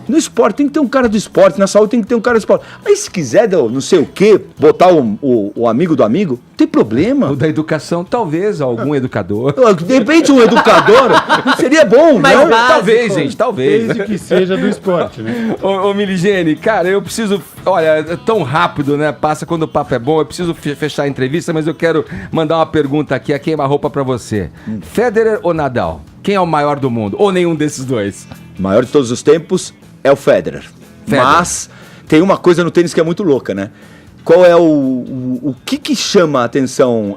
No esporte tem que ter um cara do esporte, na saúde tem que ter um cara do esporte. Aí se quiser, não sei o quê, botar o amigo do amigo, não tem problema. O da educação, talvez, algum educador. De repente um educador seria bom, mas né? Talvez, gente, talvez. Desde que seja do esporte, né? Ô Miligene, cara, eu preciso... Olha, é tão rápido, né? Passa quando o papo é bom. Eu preciso fechar a entrevista, mas eu quero mandar uma pergunta aqui, a queima-roupa pra você. Federer ou Nadal? Quem é o maior do mundo? Ou nenhum desses dois? O maior de todos os tempos é o Federer. Mas tem uma coisa no tênis que é muito louca, né? Qual é o que chama a atenção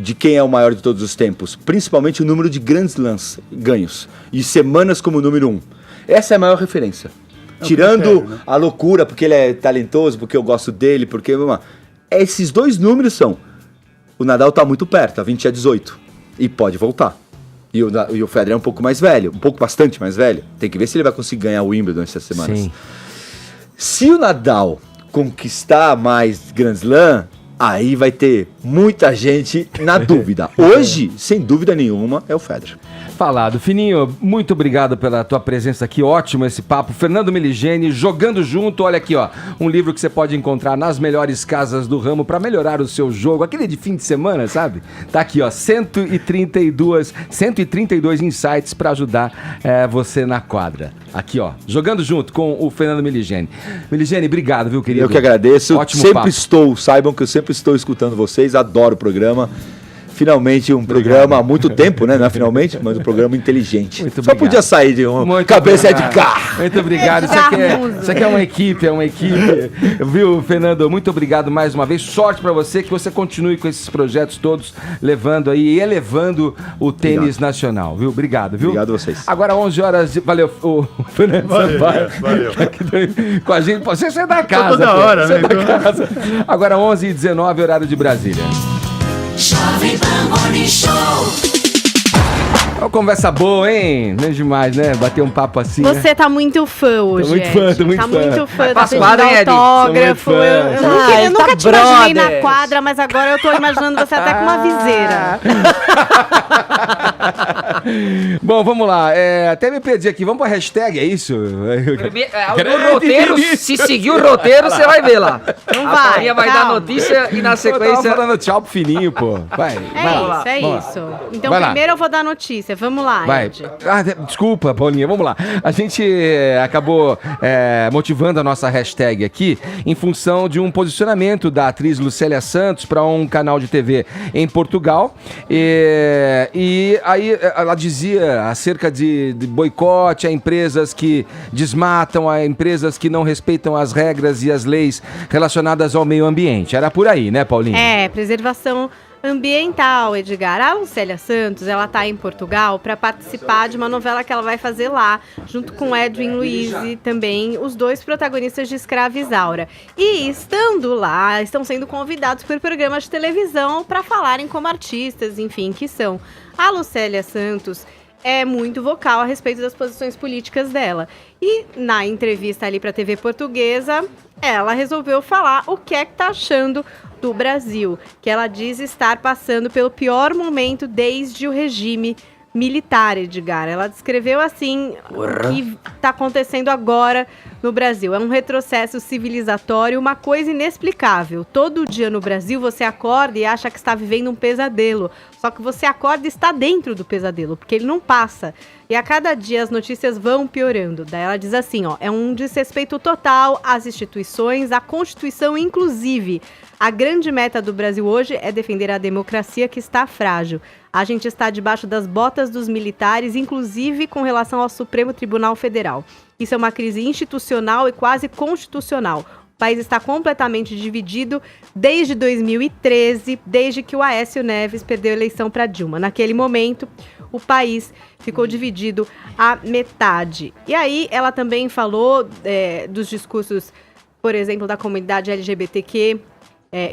de quem é o maior de todos os tempos? Principalmente o número de grandes slams ganhos. E semanas como número 1. Essa é a maior referência. Tirando né? A loucura, porque ele é talentoso, porque eu gosto dele, porque... Esses dois números são... O Nadal tá muito perto, tá 20-18. E pode voltar. E o Federer é um pouco mais velho, bastante mais velho. Tem que ver se ele vai conseguir ganhar o Wimbledon essas semanas. Sim. Se o Nadal conquistar mais Grand Slam, aí vai ter muita gente na dúvida. Hoje, sem dúvida nenhuma, é o Federer. Falado. Fininho, muito obrigado pela tua presença aqui, ótimo esse papo. Fernando Miligene, Jogando Junto, olha aqui, ó, um livro que você pode encontrar nas melhores casas do ramo para melhorar o seu jogo, aquele de fim de semana, sabe? Tá aqui, ó, 132 insights para ajudar você na quadra. Aqui, ó, Jogando Junto com o Fernando Miligene. Miligene, obrigado, viu, querido? Eu que agradeço. Ótimo sempre papo. Saibam que eu sempre estou escutando vocês, adoro o programa. Finalmente um programa há muito tempo, né? Não é finalmente, mas um programa inteligente. Muito Só obrigado. Podia sair de uma cabeça de carro. Muito obrigado. Isso aqui é uma equipe, Viu, Fernando? Muito obrigado mais uma vez. Sorte pra você, que você continue com esses projetos todos, levando aí e elevando o tênis nacional, viu? Obrigado, viu? Obrigado a vocês. Agora 11 horas, valeu, o Fernando Sampaio. Valeu. Com a gente, você é da casa. Toda hora, né? Casa. Agora 11h19, horário de Brasília. Jovem Pan Morning Show. Uma conversa boa, hein? Não é demais, né? Bater um papo assim. Você tá muito fã hoje. Tô muito fã, tô muito tá fã. Muito fã. Tá Passa pedindo quadra, hein, Ed? autógrafo. Eu nunca te imaginei na brothers. quadra, mas agora eu tô imaginando você até com uma viseira. Bom, vamos lá. Até me perdi aqui. Vamos pra hashtag, é isso? O roteiro, se seguir o roteiro, você vai ver lá. Não A vai. Farinha vai dar notícia e na Eu tava sequência... falando tchau pro Fininho, pô. Vai lá. É Vamos isso. lá. Então Vai lá. primeiro eu vou dar notícia. Vamos lá, Vai. Ed. Desculpa, Paulinha, vamos lá. A gente acabou motivando a nossa hashtag aqui em função de um posicionamento da atriz Lucélia Santos para um canal de TV em Portugal. E aí ela dizia acerca de boicote a empresas que desmatam, a empresas que não respeitam as regras e as leis relacionadas ao meio ambiente. Era por aí, né, Paulinha? Preservação ambiental, Edgar. A Lucélia Santos, ela tá em Portugal para participar de uma novela que ela vai fazer lá, junto com Edwin Luiz e também os dois protagonistas de Escrava Isaura. E estando lá, estão sendo convidados por programas de televisão para falarem como artistas, enfim, que são. A Lucélia Santos é muito vocal a respeito das posições políticas dela. E na entrevista ali para a TV Portuguesa, ela resolveu falar o que é que tá achando do Brasil, que ela diz estar passando pelo pior momento desde o regime militar, Edgar. Ela descreveu assim o que está acontecendo agora no Brasil. É um retrocesso civilizatório, uma coisa inexplicável. Todo dia no Brasil você acorda e acha que está vivendo um pesadelo. Só que você acorda e está dentro do pesadelo, porque ele não passa. E a cada dia as notícias vão piorando. Daí ela diz assim, é um desrespeito total às instituições, à Constituição inclusive. A grande meta do Brasil hoje é defender a democracia que está frágil. A gente está debaixo das botas dos militares, inclusive com relação ao Supremo Tribunal Federal. Isso é uma crise institucional e quase constitucional. O país está completamente dividido desde 2013, desde que o Aécio Neves perdeu a eleição para Dilma. Naquele momento, o país ficou dividido à metade. E aí, ela também falou dos discursos, por exemplo, da comunidade LGBTQ,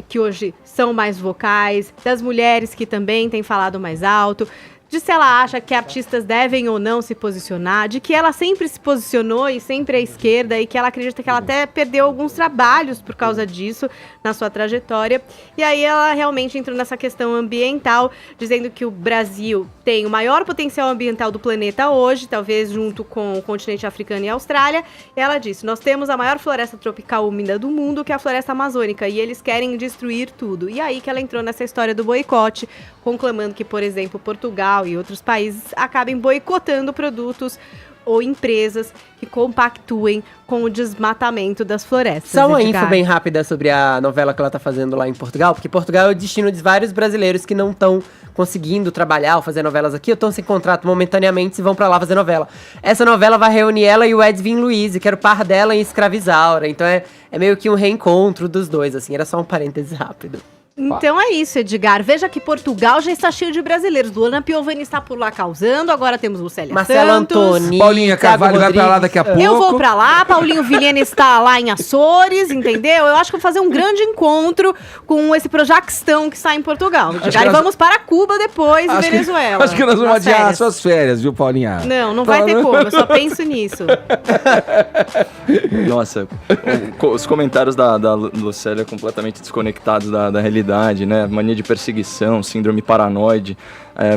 que hoje são mais vocais, das mulheres que também têm falado mais alto, de se ela acha que artistas devem ou não se posicionar, de que ela sempre se posicionou e sempre à esquerda e que ela acredita que ela até perdeu alguns trabalhos por causa disso na sua trajetória. E aí ela realmente entrou nessa questão ambiental, dizendo que o Brasil tem o maior potencial ambiental do planeta hoje, talvez junto com o continente africano e a Austrália. E ela disse, nós temos a maior floresta tropical úmida do mundo, que é a floresta amazônica, e eles querem destruir tudo. E aí que ela entrou nessa história do boicote, conclamando que, por exemplo, Portugal e outros países acabem boicotando produtos ou empresas que compactuem com o desmatamento das florestas. Só uma info bem rápida sobre a novela que ela tá fazendo lá em Portugal, porque Portugal é o destino de vários brasileiros que não estão conseguindo trabalhar ou fazer novelas aqui, ou estão sem contrato momentaneamente e vão pra lá fazer novela. Essa novela vai reunir ela e o Edwin Luiz, que era o par dela em Escravizaura, então é meio que um reencontro dos dois, assim, era só um parêntese rápido. Então é isso, Edgar. Veja que Portugal já está cheio de brasileiros. Luana Piovani está por lá causando, agora temos Lucélia Marcelo Santos. Antoni, Paulinha Carvalho vai pra lá daqui a pouco. Eu vou pra lá, Paulinho Vilhena está lá em Açores, entendeu? Eu acho que vou fazer um grande encontro com esse Projaquistão que está em Portugal. Edgar, e vamos para Cuba depois e Venezuela. Acho que nós vamos adiar suas férias, viu, Paulinha? Não vai ter como, eu só penso nisso. Nossa, os comentários da Lucélia completamente desconectados da realidade, né? Mania de perseguição, síndrome paranoide.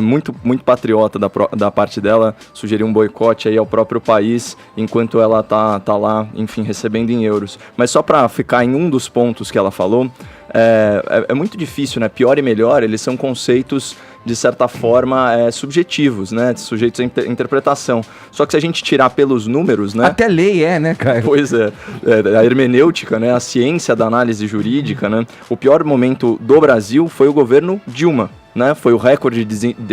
Muito patriota da parte dela, sugerir um boicote aí ao próprio país, enquanto ela tá lá, enfim, recebendo em euros. Mas só para ficar em um dos pontos que ela falou, é muito difícil, né? Pior e melhor, eles são conceitos, de certa forma, subjetivos, né? Sujeitos à interpretação. Só que se a gente tirar pelos números, né? Até lei né, Caio? Pois a hermenêutica, né? A ciência da análise jurídica, né? O pior momento do Brasil foi o governo Dilma. Né, foi o recorde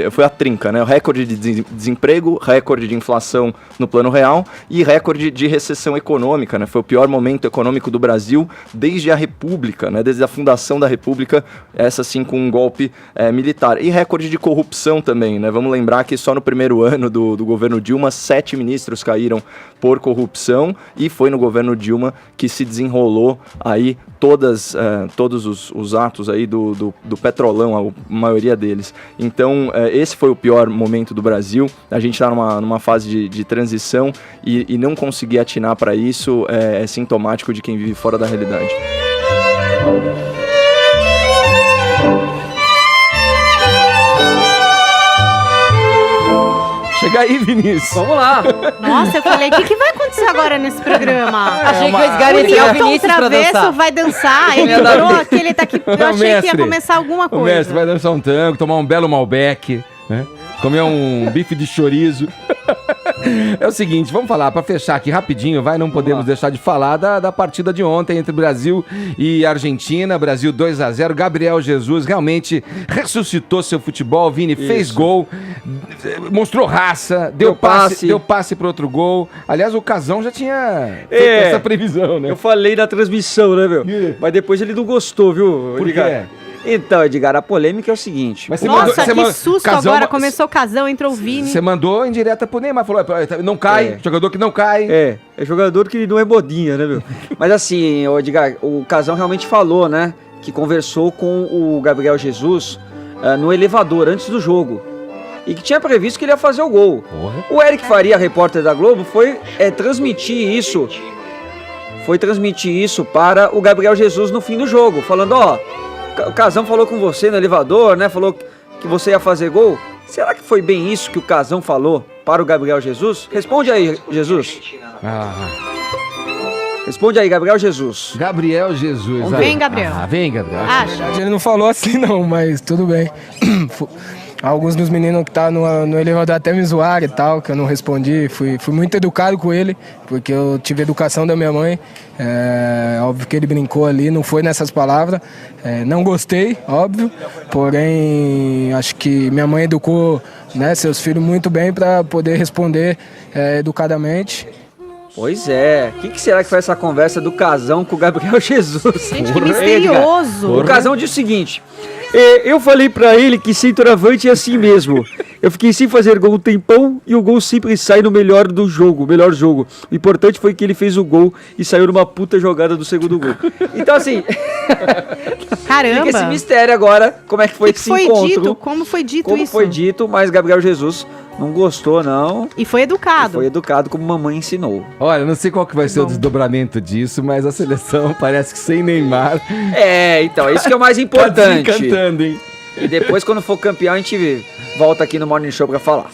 foi a trinca, né? O recorde de desemprego, recorde de inflação no plano real e recorde de recessão econômica, né? Foi o pior momento econômico do Brasil desde a República, né? Desde a fundação da República, essa sim com um golpe militar. E recorde de corrupção também, né? Vamos lembrar que só no primeiro ano do governo Dilma, 7 ministros caíram por corrupção e foi no governo Dilma que se desenrolou aí todos os atos aí do Petrolão, a maioria deles. Então, esse foi o pior momento do Brasil. A gente está numa fase de transição e não conseguir atinar para isso é sintomático de quem vive fora da realidade. Chega aí, Vinícius. Vamos lá. Nossa, eu falei, o que vai acontecer agora nesse programa? Achei que o Edgar ia tirar o Vinícius pra dançar. Vai dançar, ele entrou aqui, ele tá aqui, eu achei que ia começar alguma coisa. O mestre vai dançar um tango, tomar um belo Malbec, né? Comer um bife de chorizo. É o seguinte, vamos falar, para fechar aqui rapidinho, não podemos deixar de falar da partida de ontem entre Brasil e Argentina, Brasil 2-0, Gabriel Jesus realmente ressuscitou seu futebol, Vini fez gol, mostrou raça, deu passe para outro gol, aliás o Casão já tinha feito essa previsão, né? Eu falei na transmissão, né, meu? Mas depois ele não gostou, viu? Por quê? Então, Edgar, a polêmica é o seguinte. Mas Nossa, que susto Casão, agora, começou o Casão, entrou o Vini. Você mandou em direta pro Neymar, falou, não cai, jogador que não cai. É jogador que não é modinha, né, meu? Mas assim, Edgar, o Casão realmente falou, né, que conversou com o Gabriel Jesus no elevador antes do jogo. E que tinha previsto que ele ia fazer o gol. Porra. O Eric Faria, repórter da Globo, foi transmitir isso para o Gabriel Jesus no fim do jogo, falando, o Casão falou com você no elevador, né? Falou que você ia fazer gol. Será que foi bem isso que o Casão falou para o Gabriel Jesus? Responde aí, Jesus. Responde aí, Gabriel Jesus. Gabriel Jesus. Vem, Gabriel. Vem, Gabriel. Ele não falou assim não, mas tudo bem. Alguns dos meninos que estavam no elevador até me zoaram e tal, que eu não respondi. Fui muito educado com ele, porque eu tive educação da minha mãe. Óbvio que ele brincou ali, não foi nessas palavras. Não gostei, óbvio. Porém, acho que minha mãe educou, né, seus filhos muito bem para poder responder educadamente. Pois é. O que será que foi essa conversa do Casão com o Gabriel Jesus? Gente, que misterioso. O Casão disse o seguinte... Eu falei pra ele que centroavante é assim mesmo. Eu fiquei sem fazer gol um tempão e o gol sempre sai no melhor jogo. O importante foi que ele fez o gol e saiu numa puta jogada do segundo gol. Então, assim, Caramba! fica esse mistério agora, como é que foi esse encontro. Como foi dito Como isso? foi dito, mas Gabriel Jesus não gostou, não. E foi educado. Foi educado como mamãe ensinou. Olha, não sei qual que vai ser o desdobramento disso, mas a seleção parece que sem Neymar. Então, isso que é o mais Tá importante. desencantando, hein? E depois, quando for campeão, a gente volta aqui no Morning Show pra falar.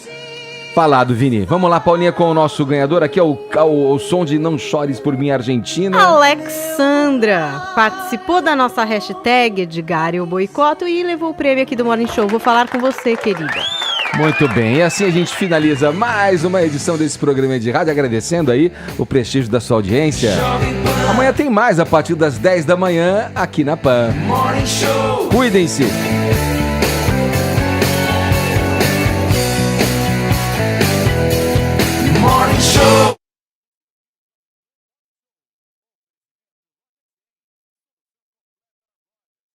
Falado, Vini. Vamos lá, Paulinha, com o nosso ganhador. Aqui é o som de Não Chores por Mim, Argentina. Alexandra participou da nossa hashtag Edgar Eu Boicoto e levou o prêmio aqui do Morning Show. Vou falar com você, querida. Muito bem, e assim a gente finaliza mais uma edição desse programa de rádio, agradecendo aí o prestígio da sua audiência. Amanhã tem mais a partir das 10 da manhã aqui na PAN. Cuidem-se. Morning Show.